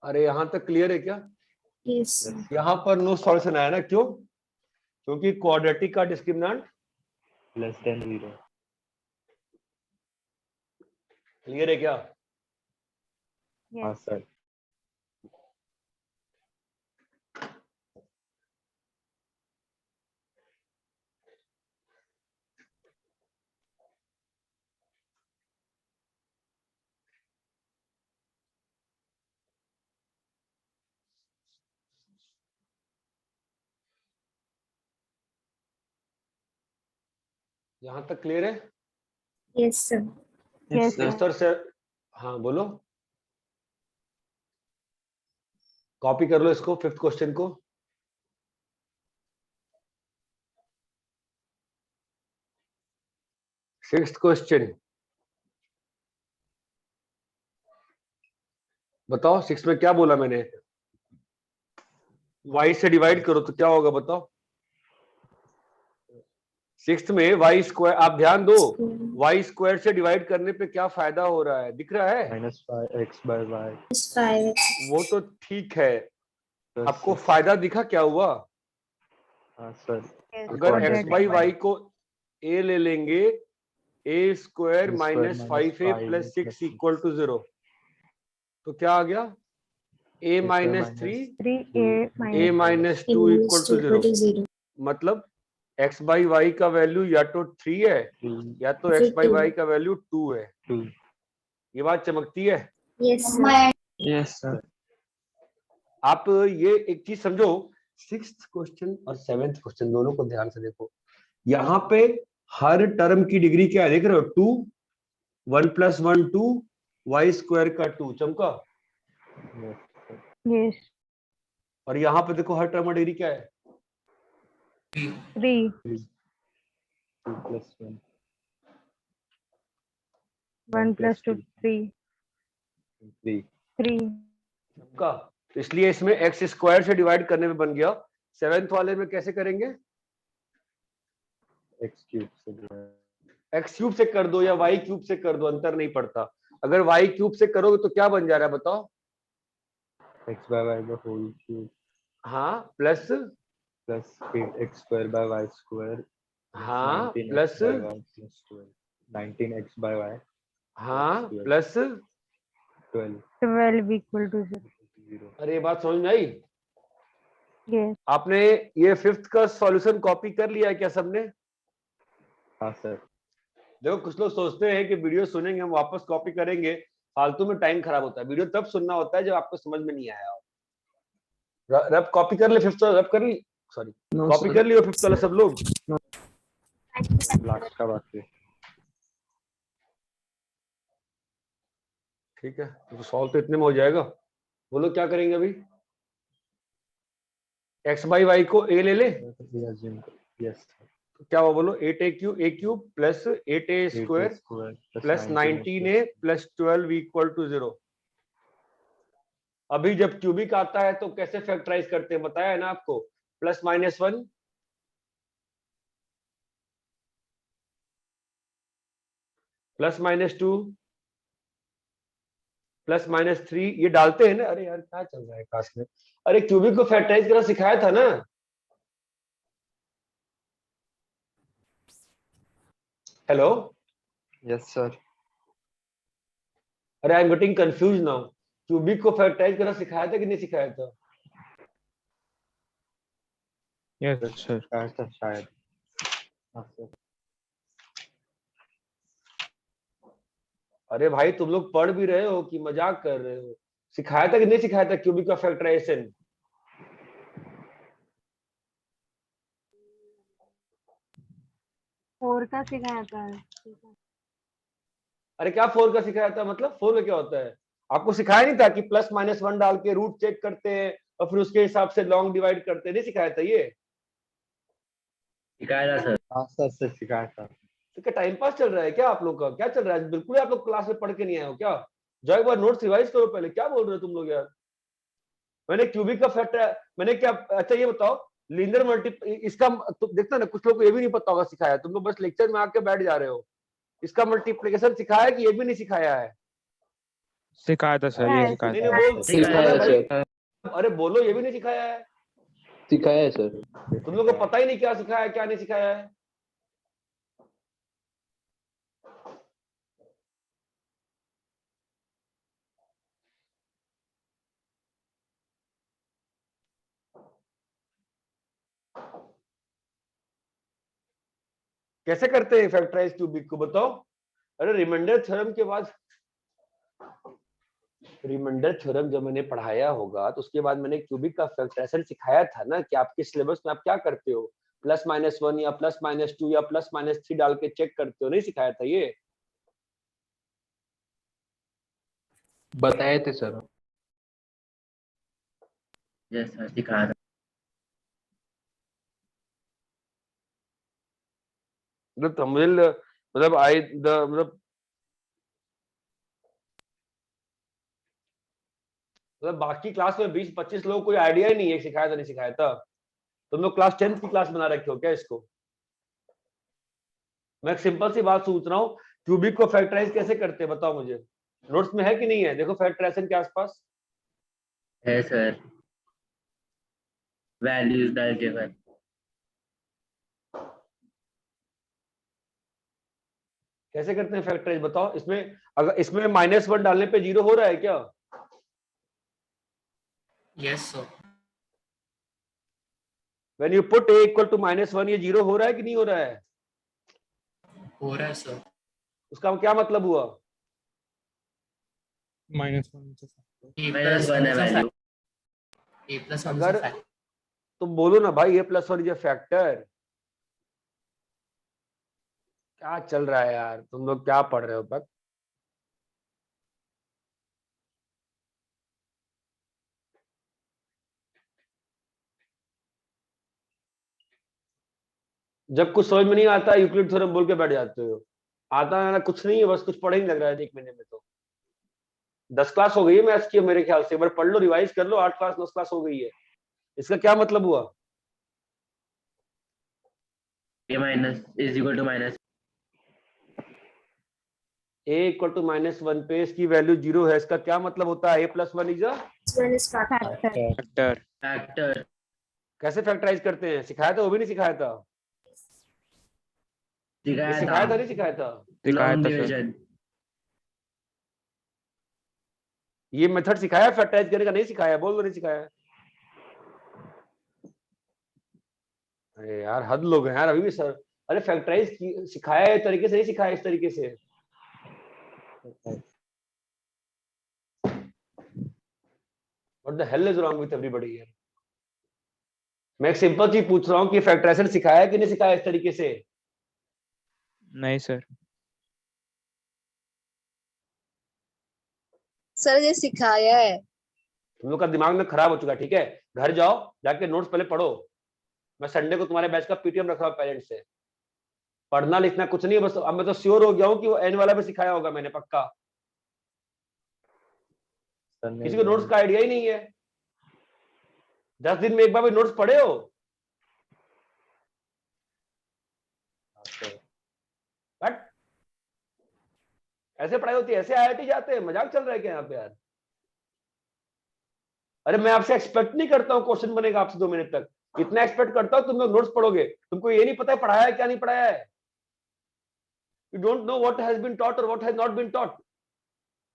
अरे यहाँ तक क्लियर है क्या?
Yes.
यहाँ पर नो सॉल्यूशन आया ना, क्यों? क्योंकि क्वाड्रेटिक का डिस्क्रिमिनेंट
लेस देन 0।
क्लियर है क्या?
हाँ
yes
सर।
यहाँ तक क्लियर है?
Yes sir.
yes
yes
sir.
Sir. हाँ बोलो, कॉपी कर लो इसको, 5th क्वेश्चन को। सिक्स्थ क्वेश्चन बताओ। 6 में क्या बोला मैंने? y से डिवाइड करो तो क्या होगा बताओ? 6th में y स्क्वायर, आप ध्यान दो, y स्क्वायर से डिवाइड करने पे क्या फायदा हो रहा है दिख रहा है?
-5x/y।
5x.
वो तो ठीक है,
प्लस
आपको फायदा दिखा क्या हुआ?
हाँ सर।
yes
अगर x
quadratic
बाई वाई को a ले लेंगे, a square
A
minus
square
5a plus 6 equal to 0, तो क्या आ गया? a minus 3
3a
a minus 2 equal to 0। मतलब x बाई वाई का वैल्यू या तो 3 है या तो x बाई वाई का वैल्यू 2 है।
2।
ये बात चमकती है?
Yes sir.
Yes sir.
आप ये एक चीज समझो, 6th क्वेश्चन और 7th क्वेश्चन दोनों को ध्यान से देखो। यहाँ पे हर टर्म की डिग्री क्या है देख रहे हो? 2, 1 + 1 2, y स्क्वायर का 2 चमका।
yes
और यहाँ पे देखो हर टर्म का डिग्री क्या है?
3
2 + 1
1 + 2 3 3
चमका। तो इसलिए इसमें x स्क्वायर से डिवाइड करने में बन गया। 7th वाले में कैसे करेंगे?
x³ से
x³ से कर दो या y³ से कर दो, अंतर नहीं पड़ता। अगर वाई क्यूब से करोगे तो क्या बन जा रहा है बताओ?
x by y the whole cube
हाँ plus,
plus 8x square by y square
हाँ
19x
plus,
by y plus 12 19x by y
हाँ
12
प्लस।
12
12 equal to 0.
0
अरे ये बात समझ में आई?
Yes.
आपने ये फिफ्थ का सॉल्यूशन कॉपी कर लिया है क्या सबने?
हाँ सर
देखो कुछ लोग सोचते हैं कि वीडियो सुनेंगे हम वापस कॉपी करेंगे, फालतू में टाइम खराब होता है। वीडियो तब सुनना होता है जब आपको समझ में नहीं आया हो। रब कॉपी कर ले फिफ्थ वाला, रब कर ली, सॉरी कॉपी कर लियो फिफ्थ वाला सब लोग।
लास्ट का बाकी है।
ठीक है तो सॉल्व तो इतने में हो जाएगा। बोलो क्या करेंगे अभी? एक्स बाई वाई को ए ले ले,
यस
क्या हुआ बोलो? 8a cube plus 8a square plus 19a plus 12 equal to 0। अभी जब क्यूबिक आता है तो कैसे फैक्टराइज करते हैं बताया है ना आपको? Plus minus 1 plus minus 2 plus minus 3 ये डालते हैं ना। अरे यार क्या चल रहा है क्लास में? अरे क्यूबिक को फैक्टराइज करना सिखाया था ना। हेलो
यस सर
अरे I am getting confuse now. Cubic को फैक्टराइज करना सिखाया था कि नहीं सिखाया था?
यस सर
शायद हाँ सर
अरे भाई तुम लोग पढ़ भी रहे हो कि मजाक कर रहे हो? सिखाया था कि नहीं सिखाया था क्यूबिक का फैक्टराइजेशन?
फोर का सिखाया था।
अरे क्या 4 का सिखाया था? मतलब 4 में क्या होता है? आपको सिखाया नहीं था कि प्लस माइनस 1 डाल के रूट चेक करते हैं और फिर उसके हिसाब से लॉन्ग डिवाइड करते हैं? नहीं सिखाया था ये?
सिखाया था सर।
हाँ सर सिखाया था
तो क्या टाइम पास चल रहा है क्या आप लोग का? क्या चल रहा है? बिल्कुल आप लोग क्लास में पढ़ के नहीं आए हो क्या? जाओ एक बार नोट्स रिवाइज करो पहले। क्या बोल रहे हो तुम लोग यार? मैंने क्यूबिक का फैक्टर मैंने क्या, अच्छा ये बताओ लीनियर मल्टी इसका तो देखता ना कुछ लोग को ये भी नहीं पता होगा सिखाया। तुम लोग बस लेक्चर में आके बैठ जा रहे हो। इसका मल्टीप्लिकेशन सिखाया कि ये भी नहीं सिखाया है?
सिखाया था सर, ये सिखाया
नहीं
था।
नहीं बोल
सिखाया
बोलो
है
भाई। अरे बोलो ये भी नहीं सिखाया है?
सिखाया है सर।
तुम लोग को पता ही नहीं क्या सिखाया है क्या नहीं सिखाया है। कैसे करते हैं फैक्टराइज क्यूबिक को बताओ? अरे रिमाइंडर थ्योरम के बाद, रिमाइंडर थ्योरम जब मैंने पढ़ाया होगा तो उसके बाद मैंने क्यूबिक का फैक्टराइजेशन सिखाया था ना कि आपके सिलेबस में आप क्या करते हो, प्लस माइनस 1 या प्लस माइनस 2 या प्लस माइनस 3 डाल के चेक करते हो। नहीं सिखाया था ये?
बताए थे सर।
यस सर सिखाया था।
मतलब मुझे मतलब आई द मतलब बाकी क्लास में 20-25 लोगों को कोई आइडिया ही नहीं है सिखाया था नहीं सिखाया था। तुम लोग क्लास 10th की क्लास बना रखे हो क्या इसको? मैं एक सिंपल सी बात पूछ रहा हूँ, क्यूबिक को फैक्टराइज कैसे करते हैं बताओ मुझे? नोट्स में है कि नहीं है? देखो फैक्टराइजेशन के आसपास
है सर, वैल्यूज डाल के सर।
कैसे करते हैं फैक्टराइज बताओ? इसमें अगर इसमें -1 डालने पे 0 हो रहा है क्या?
Yes, sir.
When you put a equal to -1 ये 0 हो रहा है कि नहीं हो रहा है?
हो रहा है सर।
उसका क्या मतलब हुआ?
-1
-1 है वैल्यू।
A plus 1
अगर
is a factor.
तुम बोलो ना भाई a+1 इज अ फैक्टर। क्या चल रहा है यार? तुम लोग क्या पढ़ रहे हो तक? जब कुछ समझ में नहीं आता यूक्लिड थ्योरम बोल के बैठ जाते हो। आता है ना कुछ नहीं है, बस कुछ पढ़ ही नहीं लग रहा है 1 महीने में। तो 10 क्लास हो गई है मैथ्स की मेरे ख्याल से। एक बार पढ़ लो, रिवाइज कर लो। 8 क्लास 10 क्लास हो गई है। इसका क्या मतलब हुआ?
a minus is equal to minus
a equal to -1 पे इसकी वैल्यू 0 है, इसका क्या मतलब होता है? a + 1 is a
One is factor.
Factor.
Factor.
कैसे फैक्टराइज करते हैं? सिखाया था? वो भी नहीं सिखाया था? ये
सिखाया
सिखाया था
था
नहीं सिखाया था?
Long division.
ये मेथड सिखाया फैक्टराइज करने का? नहीं सिखाया, बोल दो नहीं सिखाया। अरे यार हद लोग हैं यार अभी भी सर। अरे फैक्टराइज सिखाया है तरीके से, नहीं सिखाया इस तरीके से। What the hell is wrong with everybody यार। मैं एक सिंपल चीज पूछ रहा हूँ कि फैक्टराइजेशन सिखाया कि नहीं सिखाया इस तरीके से?
नहीं सर।
सर ये सिखाया है।
तुम लोग का दिमाग में खराब हो चुका है, ठीक है? घर जाओ, जाके नोट्स पहले पढ़ो। मैं संडे को तुम्हारे बैच का पीटीएम रखा हुआ पेरेंट्स से। पढ़ना लिखना कुछ नहीं है बस। अब मैं तो श्योर हो गया हूँ कि वो एन वाला भी सिखाया होगा मैंने, पक्का। किसी को नोट्स का आइडिया ही नहीं है। 10 दिन में एक बार भी नोट्स पढ़े हो? बट ऐसे पढ़ाई होती है? ऐसे आईआईटी जाते हैं? मजाक चल रहा है क्या यहाँ पे यार? अरे मैं आपसे एक्सपेक्ट नहीं करता हूँ क्वेश्चन बनेगा आपसे 2 मिनट तक। इतना एक्सपेक्ट करता हूँ तुम लोग नोट्स पढ़ोगे। तुमको ये नहीं पता है पढ़ाया है क्या नहीं पढ़ाया है। You don't know what has been taught और what has not been taught.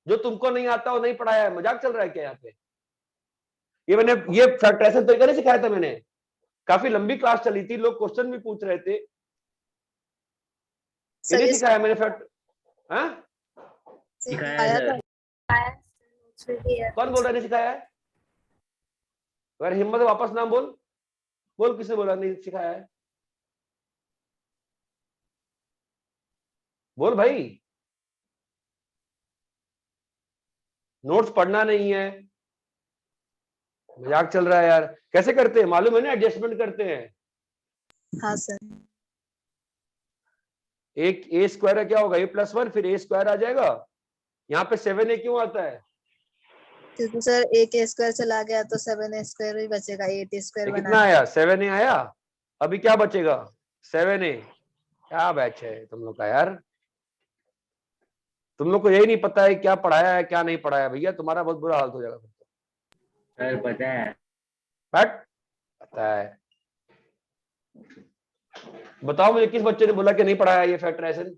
जो तुमको नहीं आता वो नहीं पढ़ाया है। मजाक चल रहा है क्या यहाँ पे? ये फैक्टराइजेशन तरीका नहीं सिखाया था मैंने? काफी लंबी क्लास चली थी, लोग क्वेश्चन भी पूछ रहे थे। ये नहीं सिखाया मैंने फैक्ट? हाँ
सिखाया सर।
कौन बोल रहा है नहीं सिखाया है? अगर हिम्मत है वापस नाम बोल। बोल किसने बोला नहीं सिखाया है? बोल भाई। नोट्स पढ़ना नहीं है, मजाक चल रहा है यार। कैसे करते हैं मालूम है ना? एडजस्टमेंट करते हैं।
हाँ सर।
एक a स्क्वायर क्या होगा? a+1 फिर a स्क्वायर आ जाएगा। यहाँ पे 7a क्यों आता है?
क्योंकि सर एक स्क्वायर चला गया तो 7a² ही बचेगा, 8a² बना
कितना आया? 7a आया। अभी क्या बचेगा? 7a। क्या बैच है तुम लोग का यार? तुम लोग को यही नहीं पता है क्या पढ़ाया है क्या नहीं पढ़ाया। भैया तुम्हारा बहुत बुरा हाल हो जाएगा।
सर पता है।
बट पता है। बताओ मुझे किस बच्चे ने बोला कि नहीं पढ़ाया ये फैक्टराइजेशन?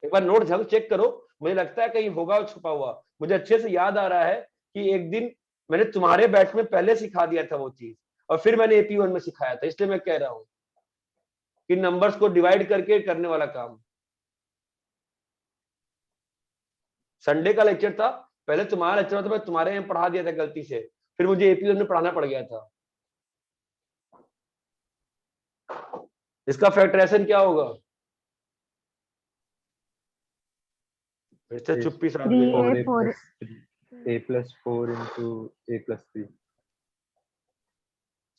एक बार नोट जल्द चेक करो। मुझे लगता है कहीं होगा छुपा हुआ। मुझे अच्छे से याद आ रहा है कि एक दिन मैंने तुम्हारे बैच में पहले सिखा दिया था वो चीज, और फिर मैंने AP1 में सिखाया था। इसलिए मैं कह रहा हूं कि नंबर्स को डिवाइड करके करने वाला काम। संडे का लेक्चर था, पहले तुम्हारा लेक्चर था, मैं तुम्हारे यहाँ पढ़ा दिया था गलती से, फिर मुझे AP1 में पढ़ाना पड़ गया था। इसका फैक्टराइजेशन क्या होगा? फिर से चुप्पी साध गई।
4a+4 into a+3।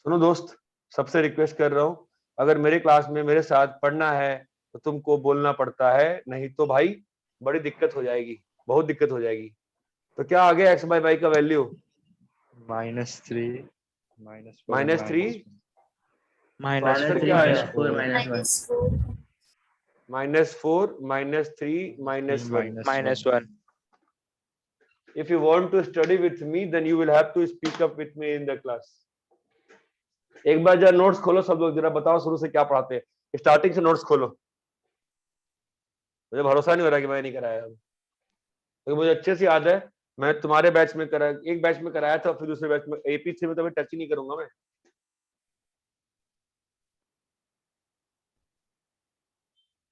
सुनो दोस्त, सबसे रिक्वेस्ट कर रहा हूं, अगर मेरे क्लास में मेरे साथ पढ़ना है तो तुमको बोलना पड़ता है, नहीं तो भाई बड़ी दिक्कत हो जाएगी, बहुत दिक्कत हो जाएगी। तो क्या आ गया x/y का वैल्यू?
-3 -4
-3
-3
आंसर क्या आया?
-4 -1
-4.
-4 -3 -1।
-1।
If you want to study with me, then you will have to speak up with me in the class. एक बार जरा नोट्स खोलो सब लोग, जरा बताओ शुरू से क्या पढ़ाते हैं। स्टार्टिंग से नोट्स खोलो। मुझे भरोसा नहीं हो रहा कि मैं नहीं कराया। तो मुझे अच्छे से याद है, मैं तुम्हारे बैच में करा, एक बैच में कराया था, फिर दूसरे बैच में AP3 में तो टच ही नहीं करूंगा मैं।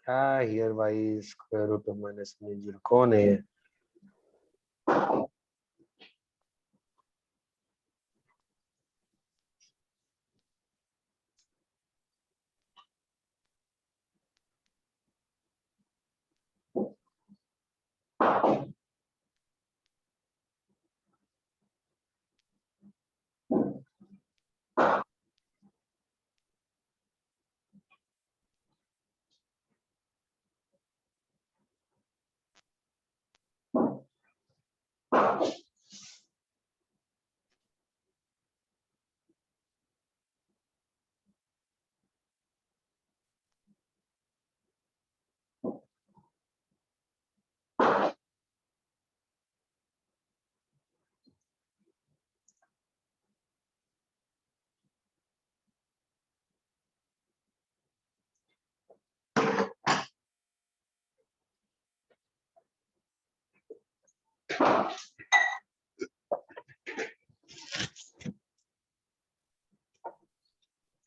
क्या here by square root of -0 कौन है ये?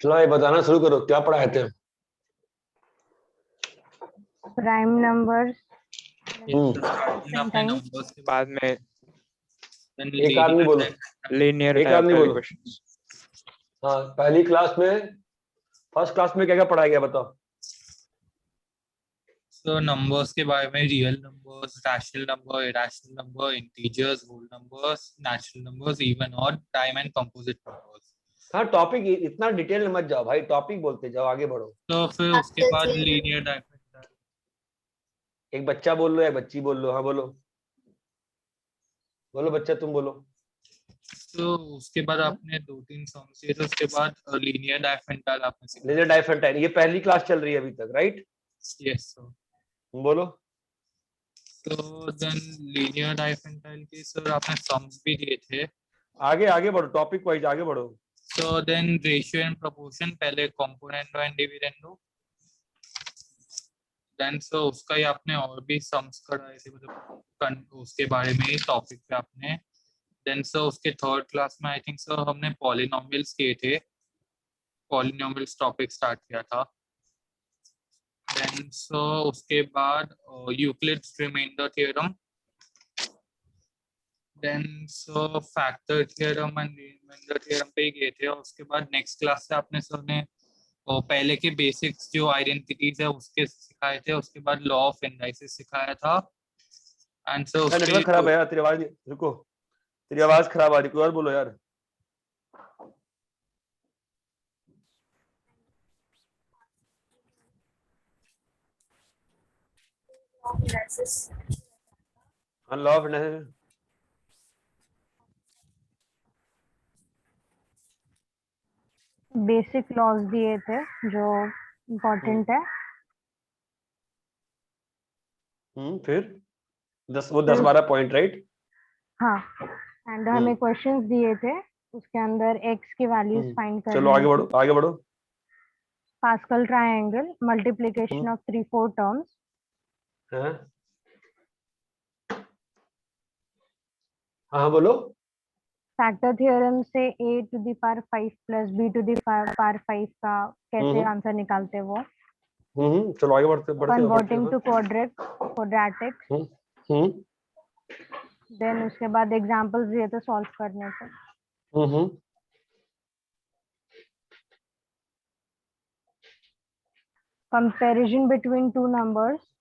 चलो ये बताना शुरू करो, क्या पढ़ाए थे?
प्राइम नंबर्स,
स्टार्टिंग आपने नंबर्स के
बाद में
then
एक आदमी बोलो,
लीनियर
एक
टाइप
आदमी
का
बोलो।
क्वेश्चंस।
हाँ, पहली क्लास में, फर्स्ट क्लास में क्या क्या पढ़ाया गया बताओ?
So numbers के बारे में, real numbers, rational number, irrational number, integers, whole numbers, natural numbers, even odd, prime and composite numbers.
हाँ, टॉपिक इतना डिटेल में मत जाओ भाई, टॉपिक बोलते जाओ, आगे बढ़ो।
तो फिर उसके बाद लीनियर डाइफरेंशियल।
एक बच्चा बोल लो, एक बच्ची बोल लो। हाँ बोलो, बोलो बच्चा, तुम बोलो।
तो उसके बाद आपने 2-3 सम्स किए, तो उसके बाद लीनियर डाइफरेंशियल आपने सीखा।
लीनियर डाइफरेंटाइल, ये पहली क्लास चल रही है अभी तक, राइट?
Yes sir.
तुम बोलो।
तो देन लीनियर डाइफरेंशियल के सर आपने सम्स भी दिए थे।
आगे आगे बढ़ो, टॉपिक वाइज आगे बढ़ो।
So then ratio and proportion, पहले componendo and dividendo, then so उसका ही आपने और भी सम्स कराए थे, मतलब उसके बारे में ही टॉपिक पे आपने। then so उसके थर्ड क्लास में आई थिंक सर हमने पॉलिनोमियल्स किए थे, पॉलिनोमियल्स टॉपिक स्टार्ट किया था। then so उसके बाद Euclid's remainder theorem, then so factor theorem and remainder theorem पे ही गए थे। और उसके बाद नेक्स्ट क्लास से आपने सर ने और पहले के बेसिक्स जो आइडेंटिटीज है उसके सिखाए थे, उसके बाद लॉ ऑफ इंडाइसिस सिखाया था। एंड सर
नेटवर्क खराब है यार, तेरी आवाज रुको, तेरी आवाज खराब आ रही, कोई और बोलो यार। हाँ, law of indices
basic laws दिए थे जो इम्पोर्टेंट है।
फिर 10-12 पॉइंट, राइट?
हाँ, एंड हमें क्वेश्चंस दिए थे, उसके अंदर एक्स की वैल्यूज फाइंड करनी।
चलो आगे बढ़ो, आगे बढ़ो।
Pascal triangle, multiplication of 3-4 terms.
हाँ बोलो।
फैक्टर थ्योरम से a to the power 5 plus b to the power 5 का कैसे आंसर निकालते हैं वो।
चलो आगे बढ़ते
कन्वर्टिंग टू क्वाड्रेटिक। देन उसके बाद एग्जांपल्स दिए थे सॉल्व करने को। Comparison between two numbers,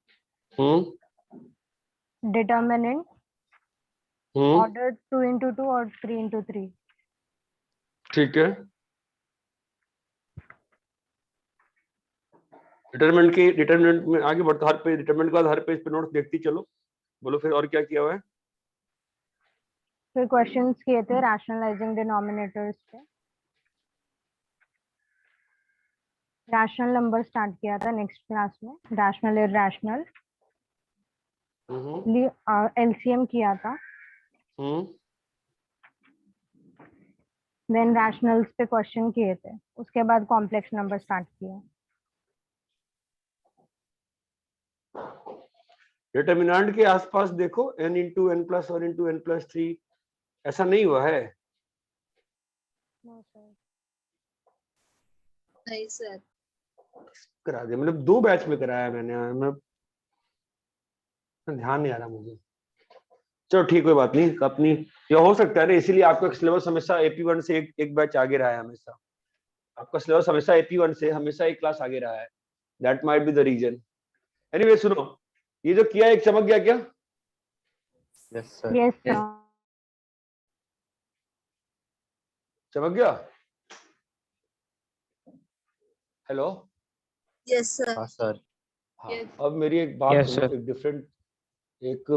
determinant, order 2 into 2 और 3 into 3।
ठीक है। डिटरमिनेंट में आगे बढ़ते, हर पेज डिटरमिनेंट के बाद हर पेज पे नोट्स देखती चलो। बोलो फिर और क्या किया हुआ है?
फिर क्वेश्चंस किए थे रैशनलाइजिंग डिनोमिनेटर्स पे। रैशनल नंबर स्टार्ट किया था नेक्स्ट क्लास में, रैशनल इरैशनल, एलसीएम किया था। देन रैशनल्स पे क्वेश्चन किए थे, उसके बाद कॉम्प्लेक्स नंबर स्टार्ट किया।
डिटरमिनेंट के आसपास देखो, n into n plus 1 into n plus 3, ऐसा नहीं हुआ है?
नहीं सर,
करा दिया, मतलब 2 बैच में कराया मैंने, मैं ध्यान नहीं आ रहा मुझे। चलो ठीक, कोई बात नहीं, अपनी ये हो सकता है ना, इसीलिए आपका सिलेबस हमेशा AP1 से एक बैच आगे रहा है। हमेशा आपका सिलेबस हमेशा AP1 से हमेशा एक क्लास आगे रहा है। That might be the reason. Anyway सुनो, ये जो किया एक चमक गया क्या?
Yes sir.
यस सर,
चमक गया? हेलो?
Yes sir.
हाँ सर।
हाँ,
Yes.
अब मेरी एक बात
Yes,
सुनो,
sir.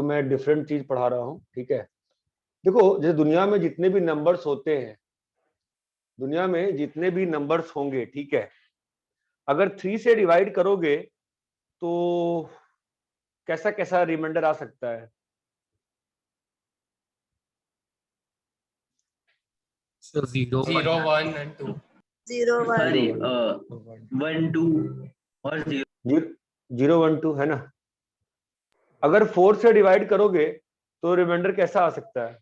मैं डिफरेंट चीज पढ़ा रहा हूँ, ठीक है? देखो, जैसे दुनिया में जितने भी नंबर्स होते हैं, दुनिया में जितने भी नंबर्स होंगे, ठीक है, अगर 3 से डिवाइड करोगे तो कैसा कैसा रिमाइंडर आ सकता है?
So 0,
0, 1 and 2.
0
सॉरी
1
1 2 और 0।
0 1 2 है ना? अगर 4 से डिवाइड करोगे तो रिमाइंडर कैसा आ सकता है?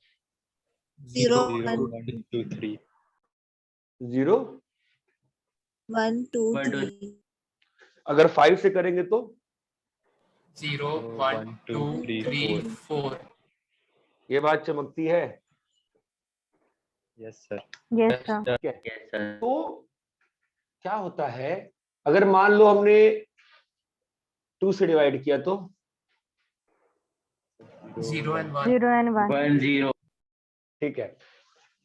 0
1 2 3
0
1 2
1 2
3
अगर 5 से करेंगे तो
0
So
1
1 2
2
3
3
4
4
ये बात चमकती है।
yes sir
Yes, sir.
ठीक है,
yes sir
तो क्या होता है अगर मान लो हमने 2 से डिवाइड किया तो
0 and 1
0 and 1.
1 0
ठीक है,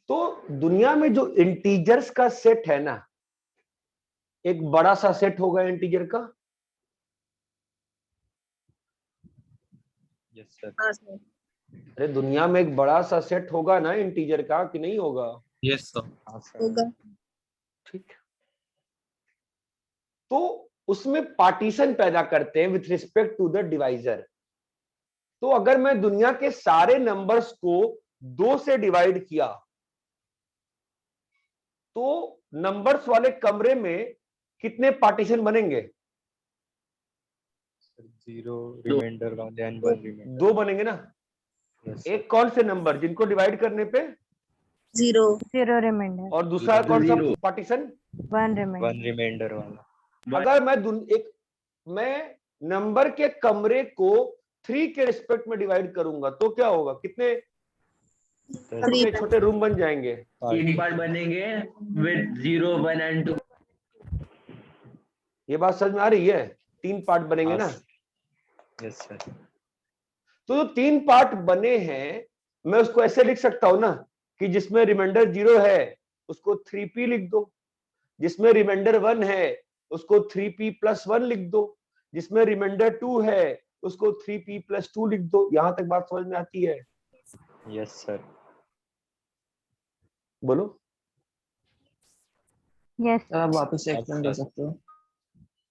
तो दुनिया में जो इंटीजर्स का सेट है ना, एक बड़ा सा सेट होगा इंटीजर का।
yes sir
हाँ सर
अरे दुनिया में एक बड़ा सा सेट होगा ना इंटीजर का, कि नहीं होगा?
यस सर
हाँ sir
होगा
ठीक, तो उसमें पार्टीशन पैदा करते हैं with respect to the divisor. तो अगर मैं दुनिया के सारे नंबर्स को 2 से डिवाइड किया तो नंबर्स वाले कमरे में कितने पार्टीशन बनेंगे?
0 remainder 1 and 1 remainder
2 बनेंगे ना।
yes sir
एक कौन से नंबर जिनको डिवाइड करने पे
0
0 remainder.
और दूसरा
Zero.
कौन सा
Zero.
पार्टीशन?
1 remainder.
1 remainder वाला
अगर मैं नंबर के कमरे को 3 के रिस्पेक्ट में डिवाइड करूंगा तो क्या होगा? कितने कितने छोटे रूम बन जाएंगे?
3 पार्ट बनेंगे with 0 1 and 2
ये बात समझ में आ रही है? 3 पार्ट बनेंगे ना।
yes sir
तो जो 3 पार्ट बने हैं मैं उसको ऐसे लिख सकता हूं ना कि जिसमें रिमाइंडर 0 है उसको 3p लिख दो, जिसमें रिमाइंडर 1 है उसको 3p + 1 लिख दो, जिसमें रिमाइंडर 2 है उसको 3p + 2 लिख दो। यहां तक बात समझ में आती है?
yes sir
बोलो।
Yes.
सर आप वापस से
Yes,
एक्सप्लेन कर
sir.
सकते हो?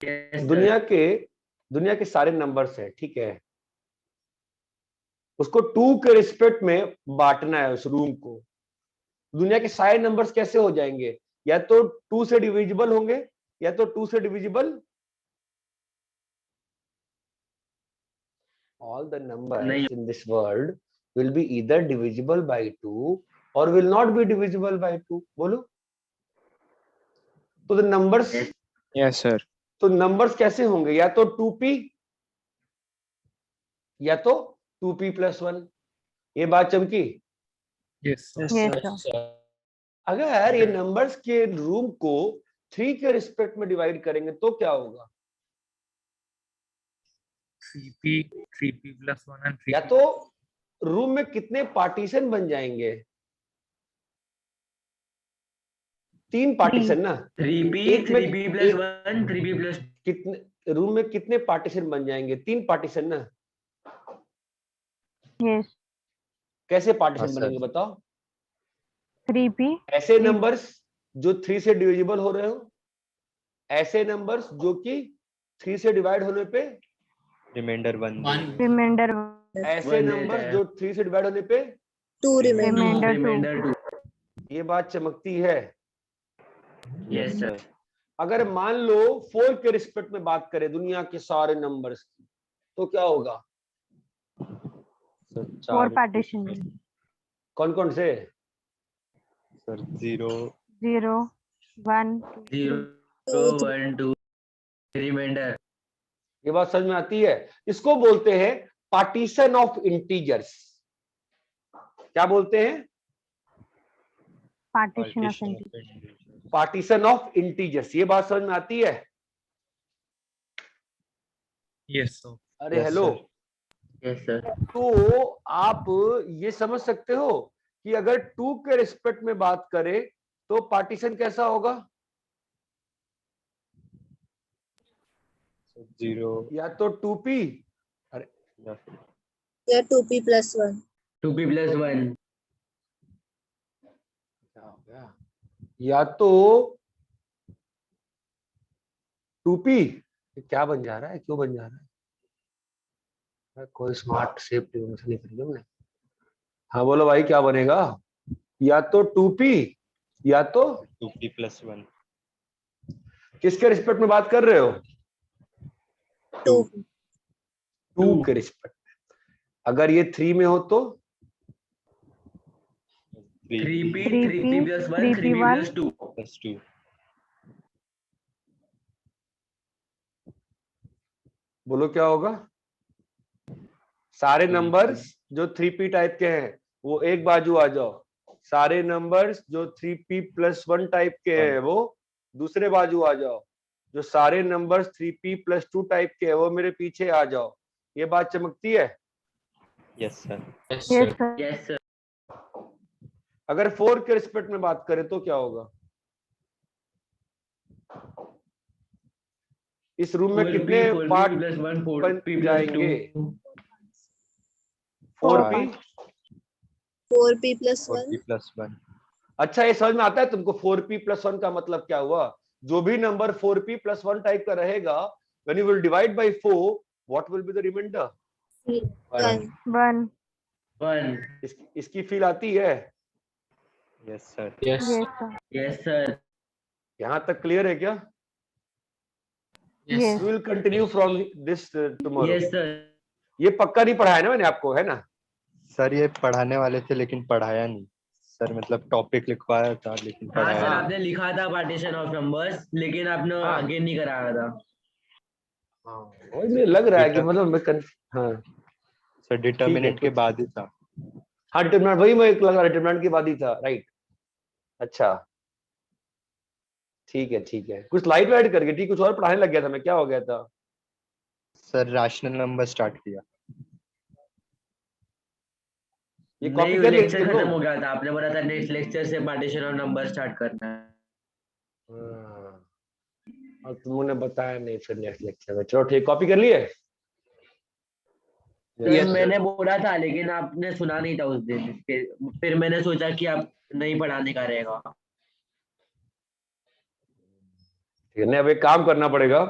yes sir
दुनिया के सारे नंबर्स है, ठीक है, उसको 2 के रिस्पेक्ट में बांटना है उस रूम को। दुनिया के सारे नंबर्स कैसे हो जाएंगे? या तो 2 से डिविजिबल होंगे या तो 2 से डिविजिबल all the numbers
नहीं।
in this world will be either divisible by 2 or will not be divisible by 2। बोलो। तो the numbers
Yes.
yes sir
तो नंबर्स कैसे होंगे? या तो 2p या तो 2p + 1। ये बात चमकी?
Yes sir
Yes, sir.
अगर ये नंबर्स के रूम को 3 के रिस्पेक्ट में डिवाइड करेंगे तो क्या होगा?
3p + 1 and 3p
या तो रूम में कितने पार्टीशन बन जाएंगे? 3 पार्टीशन ना।
3p
एक में
3p + 1 3p +
कितने रूम में कितने पार्टीशन बन जाएंगे? 3 पार्टीशन ना।
Yes.
कैसे पार्टीशन
हाँ,
बनेंगे
सर।
बताओ?
3p.
ऐसे नंबर्स जो 3 से डिविजिबल हो रहे हो, ऐसे नंबर्स जो कि 3 से डिवाइड होने पे,
remainder 1
1
Remainder.
ऐसे
One
नंबर्स
रहता है।
जो 3 से डिवाइड होने पे।
2 remainder
Remainder 2.
remainder 2
ये बात चमकती है।
yes sir
अगर मान लो 4 के रिस्पेक्ट में बात करें दुनिया के सारे नंबर्स की तो क्या होगा?
Sir
4 partition.
कौन कौन से?
सर 0
0 1
0
2
1 2 remainder
ये बात समझ में आती है? इसको बोलते हैं पार्टीशन ऑफ इंटीजर्स। क्या बोलते हैं?
partition of
partition of
integer.
integers.
Partition of integers. ये बात समझ में आती है?
यस सर
अरे
Yes,
hello.
sir.
yes sir
तो आप ये समझ सकते हो कि अगर 2 के रिस्पेक्ट में बात करें तो पार्टीशन कैसा होगा?
So 0
या तो 2p
या फिर
या 2p + 1
2p + 1
क्या हो गया? या तो 2p। क्या बन जा रहा है? क्यों बन जा रहा है? कोई स्मार्ट शेप नहीं करी हमने। हाँ बोलो भाई, क्या बनेगा? या तो 2p या तो
2p + 1
किसके रिस्पेक्ट में बात कर रहे हो?
2
2 के रिस्पेक्ट। अगर ये 3 में हो तो
3p
3p + 1 3p + 2
+ 2
बोलो क्या होगा? सारे नंबर्स जो 3p टाइप के हैं वो एक बाजू आ जाओ, सारे नंबर्स जो 3p+1 टाइप के हैं वो दूसरे बाजू आ जाओ, जो सारे नंबर्स 3p+2 टाइप के हैं वो मेरे पीछे आ जाओ। ये बात चमकती है?
Yes sir.
Yes,
Yes,
sir.
sir.
Yes sir.
अगर 4 के रिस्पेक्ट में बात करें तो क्या होगा? इस रूम में कितने पार्ट बन जाएंगे? 4p
4p plus 1
4p plus 1
अच्छा, ये समझ में आता है तुमको 4p+1 का मतलब क्या हुआ? जो भी नंबर 4p+1 टाइप का रहेगा, when you will divide by 4, what will be the remainder?
1
1.
1
इसकी फील आती है?
Yes sir.
Yes.
Yes, sir.
Yes sir.
यहाँ तक क्लियर है क्या?
Yes.
We will continue from this tomorrow.
Yes sir.
ये पक्का नहीं पढ़ाया ना मैंने आपको, है ना?
सर ये पढ़ाने वाले थे लेकिन पढ़ाया नहीं सर, मतलब टॉपिक लिखवाया था लेकिन
हाँ
पढ़ाया
सर,
नहीं।
आपने लिखा था पार्टीशन ऑफ नंबर्स, लेकिन आपने
हाँ।
आगे नहीं कराया था।
वही मुझे लग रहा है कि मतलब हाँ
सर डिटर्मिनेंट के
कुछ-
बाद ही था।
हाँ डिटरमिनेंट, वही मैं लग रहा डिटरमिनेंट के बाद ही था, राइट। अच्छा ठीक है, कुछ लाइट वाइट करके, ठीक, कुछ और पढ़ाने लग गया था मैं, क्या हो गया था?
सर रैशनल नंबर स्टार्ट किया।
ये
नहीं,
कॉपी कर लिया
लेक्चर
तुम
खत्म
लोग?
हो गया था, आपने बोला था नेक्स्ट लेक्चर से पार्टीशन ऑफ नंबर स्टार्ट करना है।
हाँ, और तुमने बताया नहीं फिर नेक्स्ट लेक्चर में। चलो ठीक, कॉपी कर लिए?
ये मैंने बोला था लेकिन आपने सुना नहीं था उस दिन, फिर मैंने सोचा कि आप नहीं पढ़ाने का रहेगा।
ठीक है, अब एक काम करना पड़ेगा,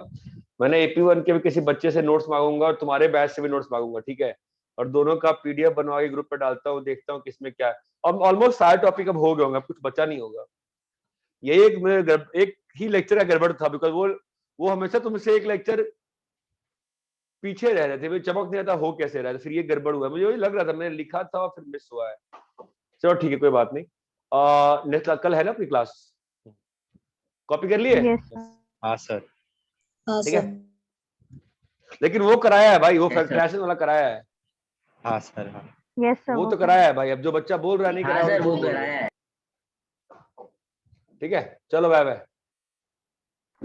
मैंने AP1 के भी किसी बच्चे से नोट्स मांगूंगा और तुम्हारे बैच से भी नोट्स मांगूंगा, ठीक है? और दोनों का PDF बनवा के ग्रुप पे डालता हूँ, देखता हूँ किसमें क्या है। अब ऑलमोस्ट सारे टॉपिक अब हो गए होंगे, अब कुछ बचा नहीं होगा। ये एक ही लेक्चर का गड़बड़ था, बिकॉज वो हमेशा तुमसे एक लेक्चर पीछे रह रहे थे, वे चमक नहीं आता हो कैसे रहा है, फिर ये गड़बड़ हुआ। मुझे वही लग रहा था, मैंने लिखा था और फिर मिस हुआ है। चलो ठीक है, कोई बात नहीं। नेक्स्ट कल है ना अपनी क्लास? कॉपी कर लिए?
Yes, sir.
हाँ सर।
हाँ
ठीक है,
सर।
लेकिन वो कराया है भाई, वो
Yes, sir.
फैक्टराइजेशन वाला कराया है।
हाँ सर। हाँ
Yes, sir.
वो तो
sir.
कराया है भाई, अब जो बच्चा बोल रहा है नहीं
हाँ
कराया
सर,
वो
वो
झूठ बोल रहा
कराया
है।
है।
ठीक है, चलो बाय बाय।